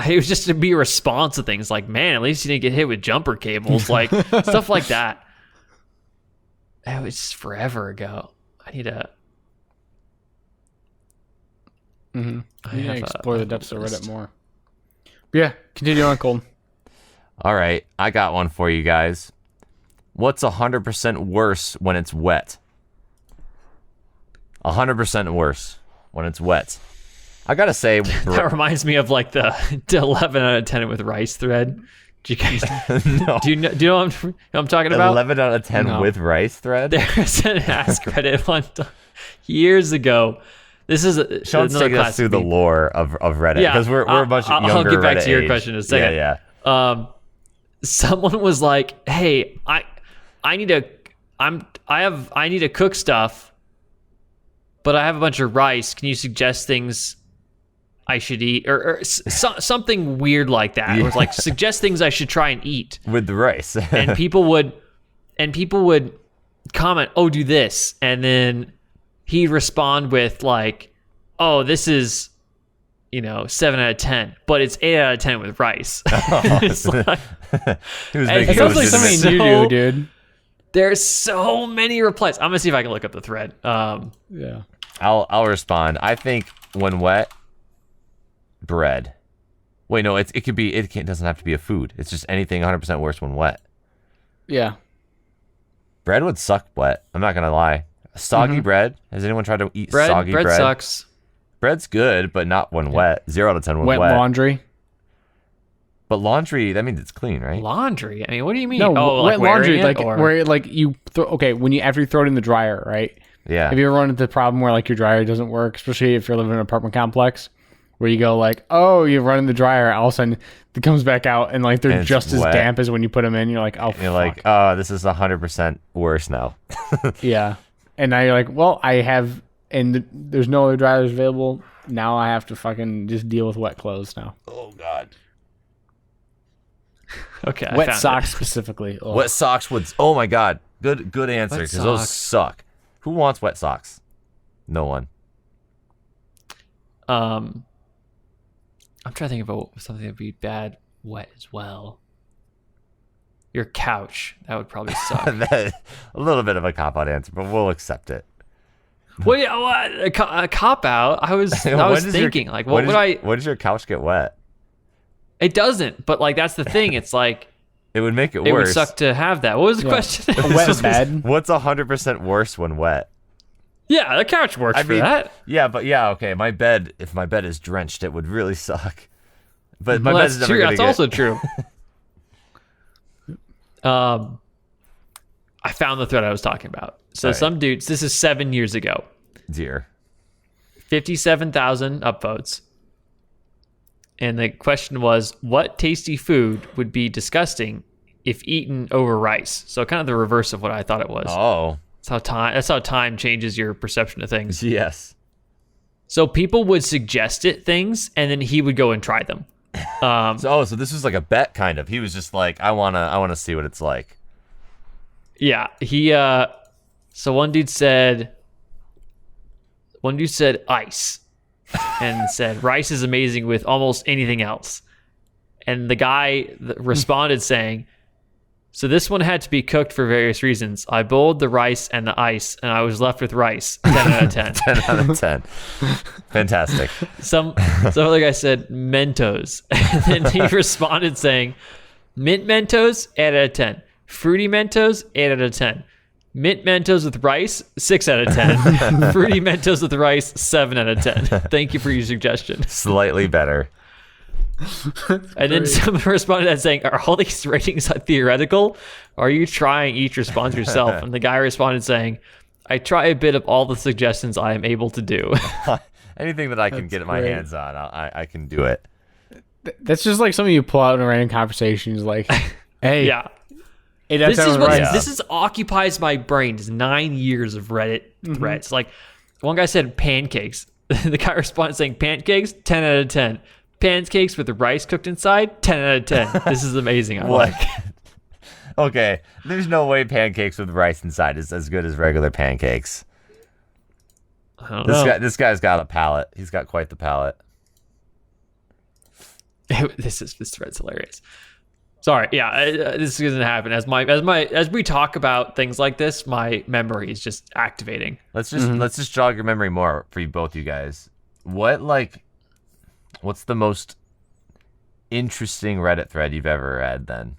it was just to be a response to things. Like, man, at least you didn't get hit with jumper cables, like stuff like that. It was just forever ago. I need to. Mm-hmm. I You have need to a- explore I the have a depths of list. Reddit more. But yeah, continue on, Colton. All right, I got one for you guys. What's 100% worse when it's wet? 100% worse when it's wet. I gotta say, That reminds me of like the 11 out of 10 with rice thread. Do you guys no. do you know what I'm talking about? 11 out of 10 No. with rice thread. There's an Ask Reddit one years ago. This is Sean's another taking us classic through the meme. lore of Reddit, Yeah, because we're a bunch of younger I'll get back Reddit to your age. question in a second. Yeah. Someone was like, "Hey, I need to cook stuff, but I have a bunch of rice. Can you suggest things I should eat, or something weird like that? It was like, suggest things I should try and eat." With the rice. And people would comment, "Oh, do this," and then he'd respond with like, "Oh, this is 7 out of 10, but it's 8 out of 10 with rice." It's like, He was Hey, making it It sounds like legitimate- something you do, dude. there's so many replies. I'm gonna see if I can look up the thread. Yeah. I'll respond. I think when wet, bread. Wait, no, it doesn't have to be a food. It's just anything 100% worse when wet. Yeah. Bread would suck wet. I'm not gonna lie. Soggy Mm-hmm. bread. Has anyone tried to eat bread soggy bread? sucks. Bread's good, but not when wet. 0 out of 10 when Wet wet. laundry. But laundry, that means it's clean, right? Laundry. I mean, what do you mean? No, like wet laundry, wearing it, like or- where like you throw. Okay, after you throw it in the dryer, right? Yeah. Have you ever run into the problem where like your dryer doesn't work, especially if you're living in an apartment complex, where you go like, oh, you run in the dryer, all of a sudden it comes back out and like they're And it's just as wet. damp as when you put them in. You're like, oh, You're fuck. like, oh, this is 100% worse now. Yeah. And now you're like, well, I have, and there's no other dryers available. Now I have to fucking just deal with wet clothes now. Oh, God. Okay, I Wet found socks it. specifically. Ugh. Wet socks would. Oh, my God. Good answer, Wet because those socks. suck. Who wants wet socks? No one. I'm trying to think about something that'd be bad wet as well. Your couch. That would probably suck. A little bit of a cop-out answer, but we'll accept it. Well, yeah, what? A cop out. I was thinking, like, what would I? When does your couch get wet? It doesn't, but like that's the thing. It's like It would make it it worse. would suck to have that. What was the question? A wet bed. What's 100% worse when wet? Yeah, the couch works for that. Yeah, but yeah, okay. If my bed is drenched, it would really suck. But my Well, bed's that's never true. gonna That's get... also true. I found the thread I was talking about. So All right. some dudes. This is 7 years ago. Dear. 57,000 upvotes. And the question was, what tasty food would be disgusting if eaten over rice? So kind of the reverse of what I thought it was. Oh, That's how time changes your perception of things. yes. So people would suggest things, and then he would go and try them. So this was like a bet, kind of. He was just like, I wanna see what it's like. Yeah, he. So one dude said ice, and said rice is amazing with almost anything else. And the guy responded saying, so this one had to be cooked for various reasons. I boiled the rice and the ice, and I was left with rice. 10 out of 10. 10 out of 10. Fantastic. Some other guy said Mentos, and then he responded saying, mint Mentos, 8 out of 10. Fruity Mentos, 8 out of 10. Mint Mentos with rice, 6 out of 10. Fruity Mentos with rice, 7 out of 10. Thank you for your suggestion. Slightly better. And then someone responded to that saying, are all these ratings theoretical? Or are you trying each response yourself? And the guy responded saying, I try a bit of all the suggestions I am able to do. Anything that I can That's get my great. hands on, I can do it. That's just like something you pull out in a random conversation. Is like, hey, Yeah. hey, This that's is what right. Yeah. this is occupies my brain. Is 9 years of Reddit threads. Like one guy said pancakes. The guy responded saying pancakes, 10 out of 10. Pancakes with the rice cooked inside, 10 out of 10. This is amazing. I What? like. Okay, there's no way pancakes with rice inside is as good as regular pancakes. I don't know. This guy's got a palate. He's got quite the palate. This thread's hilarious. Sorry, yeah, this doesn't happen. As we talk about things like this, my memory is just activating. Let's just jog your memory more for you both, you guys. What's the most interesting Reddit thread you've ever read then?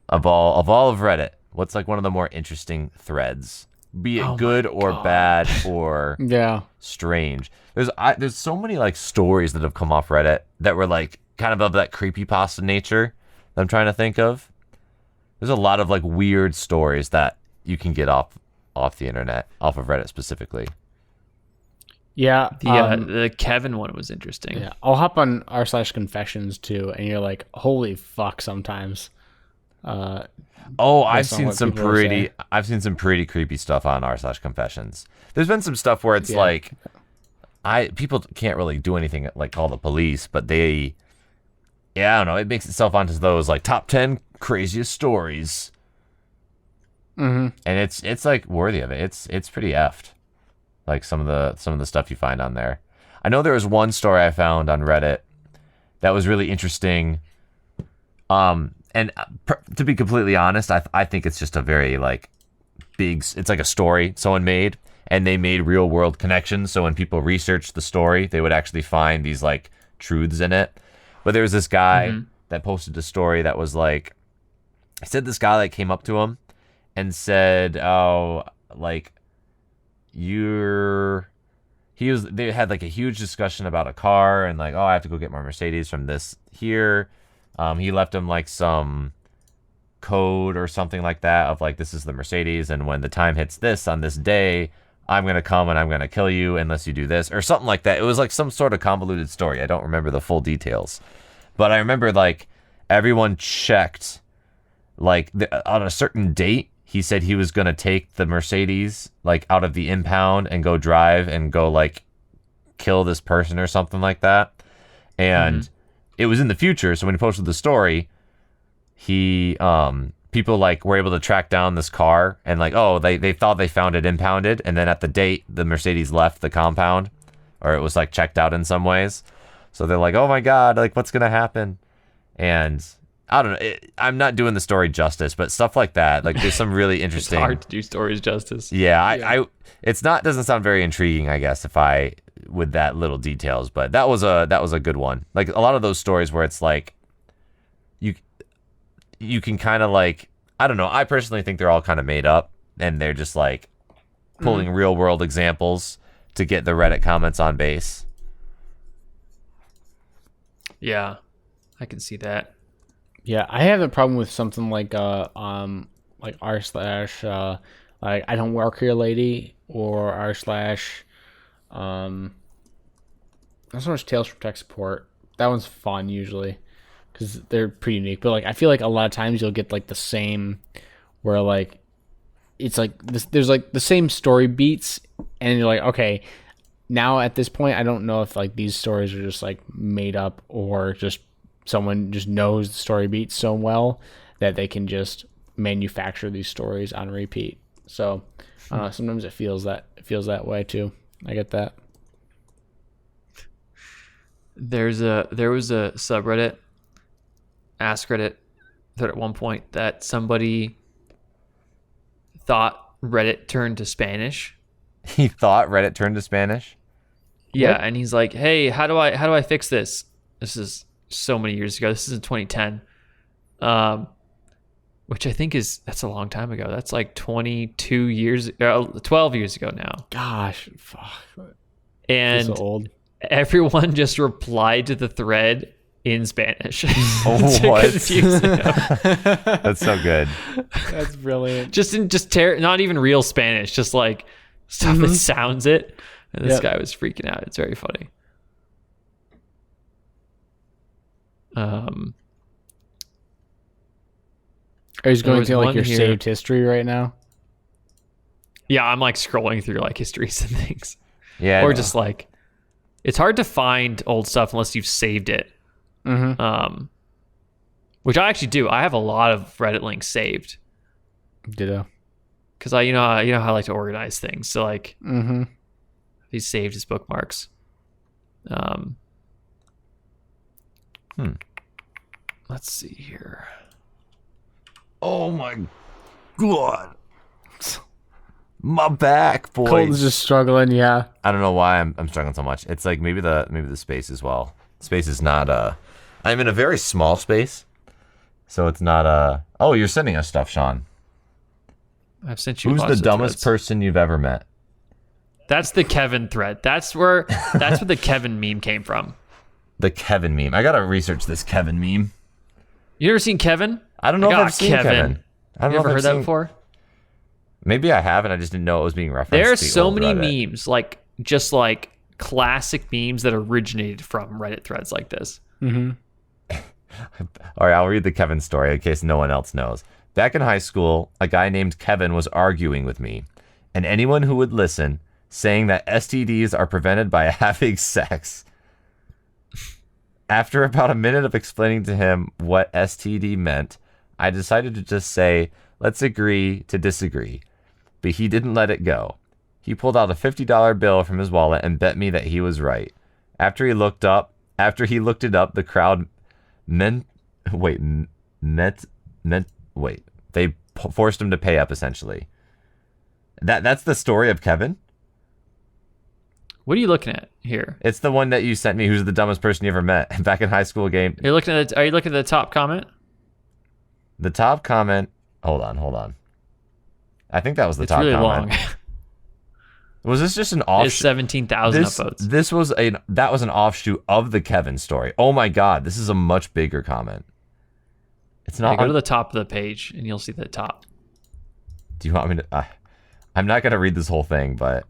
Of all of Reddit, what's like one of the more interesting threads? Be it Oh good my or God. bad or Yeah. strange. There's so many like stories that have come off Reddit that were like kind of that creepypasta nature that I'm trying to think of. There's a lot of like weird stories that you can get off the internet, off of Reddit specifically. Yeah. The Kevin one was interesting. Yeah. I'll hop on r/confessions too, and you're like, holy fuck, sometimes. Oh, I've based on seen what some people are saying. I've seen some pretty creepy stuff on r/confessions. There's been some stuff where it's Yeah. like people can't really do anything like call the police, but I don't know, it makes itself onto those like top 10 craziest stories. Mm-hmm. And it's like worthy of it. It's pretty effed. Like some of the stuff you find on there. I know there was one story I found on Reddit that was really interesting. And to be completely honest, I think it's just a very like big. It's like a story someone made, and they made real world connections. So when people researched the story, they would actually find these like truths in it. But there was this guy that posted a story that was like, he said this guy like came up to him and said, "Oh, like they had like a huge discussion about a car and like, oh, I have to go get my Mercedes from this here." He left him like some code or something like that of like, this is the Mercedes, and when the time hits this on this day, I'm gonna come and I'm gonna kill you unless you do this or something like that. It was like some sort of convoluted story. I don't remember the full details, but I remember like everyone checked like on a certain date. He said he was gonna take the Mercedes like out of the impound and go drive and go like kill this person or something like that. And it was in the future, so when he posted the story, he people like were able to track down this car and like, oh, they thought they found it impounded, and then at the date the Mercedes left the compound, or it was like checked out in some ways. So they're like, oh my god, like what's gonna happen? And I don't know. I'm not doing the story justice, but stuff like that. Like there's some really It's interesting. hard to do stories justice. Yeah, I it's not doesn't sound very intriguing, I guess, if I with that little details, but that was a good one. Like a lot of those stories where it's like you can kind of like, I don't know, I personally think they're all kind of made up and they're just like pulling real world examples to get the Reddit comments on base. Yeah, I can see that. Yeah, I have a problem with something like r slash like I don't work here, lady, or r slash not so much Tales from Tech Support. That one's fun usually because they're pretty unique. But like I feel like a lot of times you'll get like the same, where like it's like this, there's like the same story beats, and you're like, okay, now at this point I don't know if like these stories are just like made up or just someone just knows the story beats so well that they can just manufacture these stories on repeat. So I don't know, sometimes it feels that way too. I get that. There was a subreddit, Ask Reddit, that at one point that somebody thought Reddit turned to Spanish. He thought Reddit turned to Spanish? Yeah, What? and he's like, "Hey, how do I fix this?" This is so many years ago. This is in 2010, which I think that's a long time ago. That's like 12 years ago now. Gosh, fuck. And So old. everyone just replied to the thread in Spanish. Oh, to what? confuse him. That's so good. That's brilliant. Not even real Spanish, just like stuff that sounds it. And this Yep. guy was freaking out. It's very funny. Are you There going was to like one your here- saved history right now? Yeah, I'm like scrolling through like histories and things. Yeah. Or just like, it's hard to find old stuff unless you've saved it. Mm-hmm. Which I actually do. I have a lot of Reddit links saved Ditto. because you know how I like to organize things. So like Mm-hmm. these saved as bookmarks. Let's see here. Oh my god. My back, boys. Colton's just struggling, yeah. I don't know why I'm struggling so much. It's like maybe the space as well. Space is not I'm in a very small space. So it's not oh, you're sending us stuff, Sean. I've sent you. Who's lots the of dumbest threads. person you've ever met? That's the Kevin thread. That's where the Kevin meme came from. The Kevin meme. I gotta research this Kevin meme. You ever seen Kevin? I don't know if got I've seen Kevin. I don't You know ever if I've heard that seen- before? Maybe I haven't. I just didn't know it was being referenced. There are to the so old many Reddit. memes, like just like classic memes that originated from Reddit threads like this. Mm-hmm. All right, I'll read the Kevin story in case no one else knows. Back in high school, a guy named Kevin was arguing with me, and anyone who would listen, saying that STDs are prevented by having sex. After about a minute of explaining to him what STD meant, I decided to just say, let's agree to disagree. But he didn't let it go. He pulled out a $50 bill from his wallet and bet me that he was right. After he looked it up, the crowd they forced him to pay up essentially. That's the story of Kevin? What are you looking at here? It's the one that you sent me. Who's the dumbest person you ever met? Back in high school game. Are you looking at the top comment? The top comment. Hold on. I think that was the It's top really comment. long. Was this just an It's offshoot? 17,000 upvotes. This was that was an offshoot of the Kevin story. Oh my god, this is a much bigger comment. It's Yeah, not. go to the top of the page and you'll see the top. Do you want me to? I'm not gonna read this whole thing, but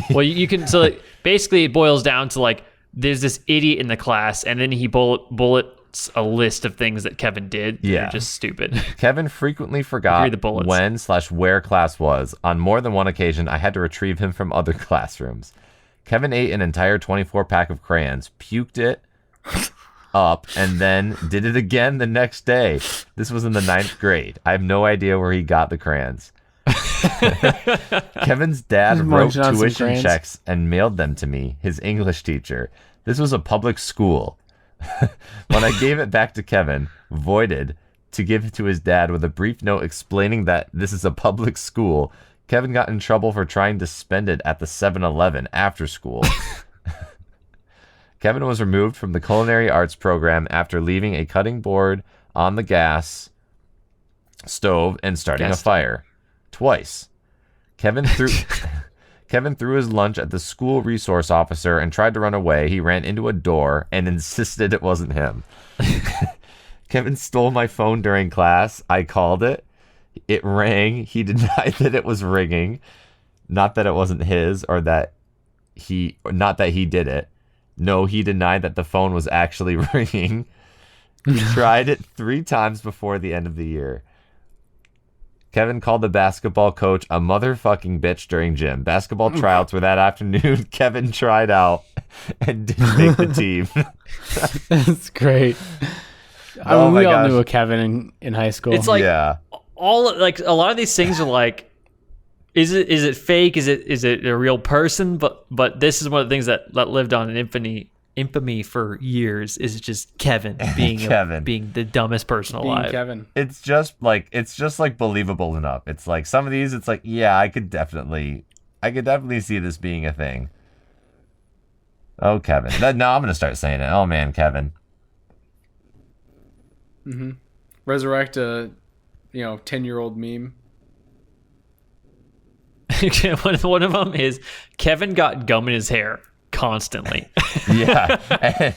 Well, you can. So like, basically, it boils down to like there's this idiot in the class, and then he bullets a list of things that Kevin did. That Yeah. are just stupid. Kevin frequently forgot Read the bullets. when/where class was. On more than one occasion, I had to retrieve him from other classrooms. Kevin ate an entire 24-pack of crayons, puked it up, and then did it again the next day. This was in the 9th grade. I have no idea where he got the crayons. Kevin's dad He's wrote munching on some tuition crayons. checks and mailed them to me, his English teacher. This was a public school. When I gave it back to Kevin, voided, to give it to his dad with a brief note explaining that this is a public school, Kevin got in trouble for trying to spend it at the 7-Eleven after school. Kevin was removed from the culinary arts program after leaving a cutting board on the gas stove and starting a fire. Twice. Kevin threw his lunch at the school resource officer and tried to run away. He ran into a door and insisted it wasn't him. Kevin stole my phone during class. I called it. It rang. He denied that it was ringing. Not that it wasn't his or not that he did it. No, he denied that the phone was actually ringing. He tried it 3 times before the end of the year. Kevin called the basketball coach a motherfucking bitch during gym. Basketball tryouts were that afternoon. Kevin tried out and didn't make the team. That's great. Oh we my all gosh. knew a Kevin in high school. It's like Yeah. all like a lot of these things are like, is it fake? Is it a real person? But this is one of the things that lived on in infamy for years. Is just Kevin being Kevin. being the dumbest person being alive. Kevin. It's just like believable enough. It's like some of these, it's like, yeah, I could definitely see this being a thing. Oh, Kevin. No, I'm gonna start saying it. Oh man, Kevin. Resurrect a 10-year-old meme. One of them is Kevin got gum in his hair constantly. Yeah. And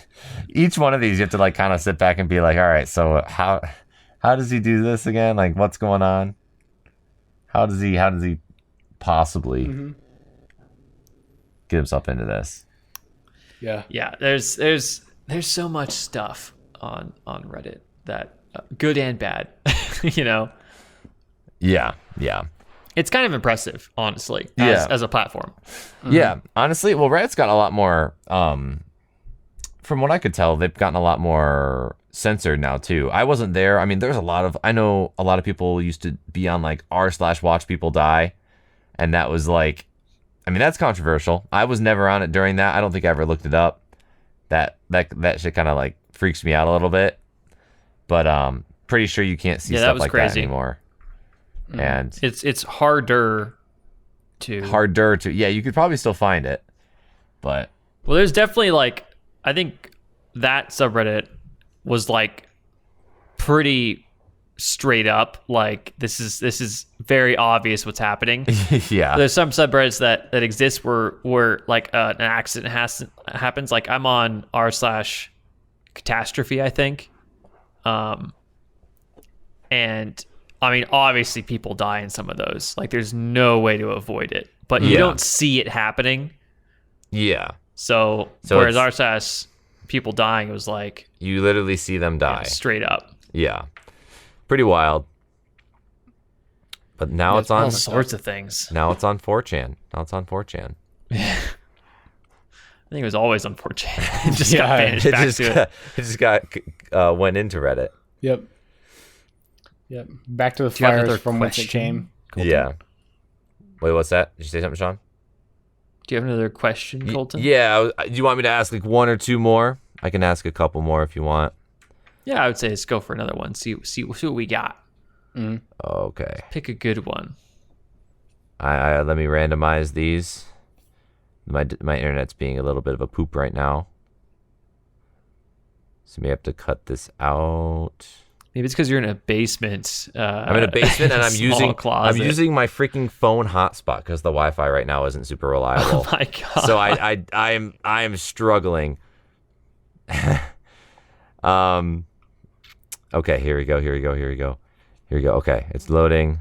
each one of these, you have to like kind of sit back and be like, all right, so how does he do this again? Like, what's going on? How does he possibly get himself into this? Yeah. Yeah, there's so much stuff on Reddit that good and bad. Yeah. It's kind of impressive, honestly, Yeah. as a platform. Yeah, honestly, well, Reddit's gotten a lot more. From what I could tell, they've gotten a lot more censored now too. I wasn't there. I mean, I know a lot of people used to be on like r/watch people die, and that was like, I mean, that's controversial. I was never on it during that. I don't think I ever looked it up. That shit kind of like freaks me out a little bit. But pretty sure you can't see Yeah, that stuff was like crazy. that anymore. And It's harder to. yeah, you could probably still find it, but Well, there's definitely like, I think that subreddit was like pretty straight up. Like this is very obvious what's happening. yeah. There's some subreddits that exist where like an accident happens. Like I'm on r/catastrophe, I think. And I mean, obviously people die in some of those. Like there's no way to avoid it, but you Yeah. don't see it happening. Yeah. So whereas r/, people dying, it was like You literally see them die. straight up. Yeah. Pretty wild. But now it's on All sorts of things. now it's on 4chan. Now it's on 4chan. I think it was always on 4chan. It just got banished It back just to it. got, it just got went into Reddit. Yep. Back to the Do you have fires another from which it question? came. Yeah. Wait, what's that? Did you say something, Sean? Do you have another question, Colton? Yeah. Do you want me to ask like one or two more? I can ask a couple more if you want. Yeah, I would say let's go for another one. See what we got. Okay. Pick a good one. I let me randomize these. My internet's being a little bit of a poop right now, so may have to cut this out. Maybe it's because you're in a basement. I'm in a basement and I'm small closet. using my freaking phone hotspot because the Wi-Fi right now isn't super reliable. Oh my god! So I am struggling. Okay, here we go. Okay, it's loading.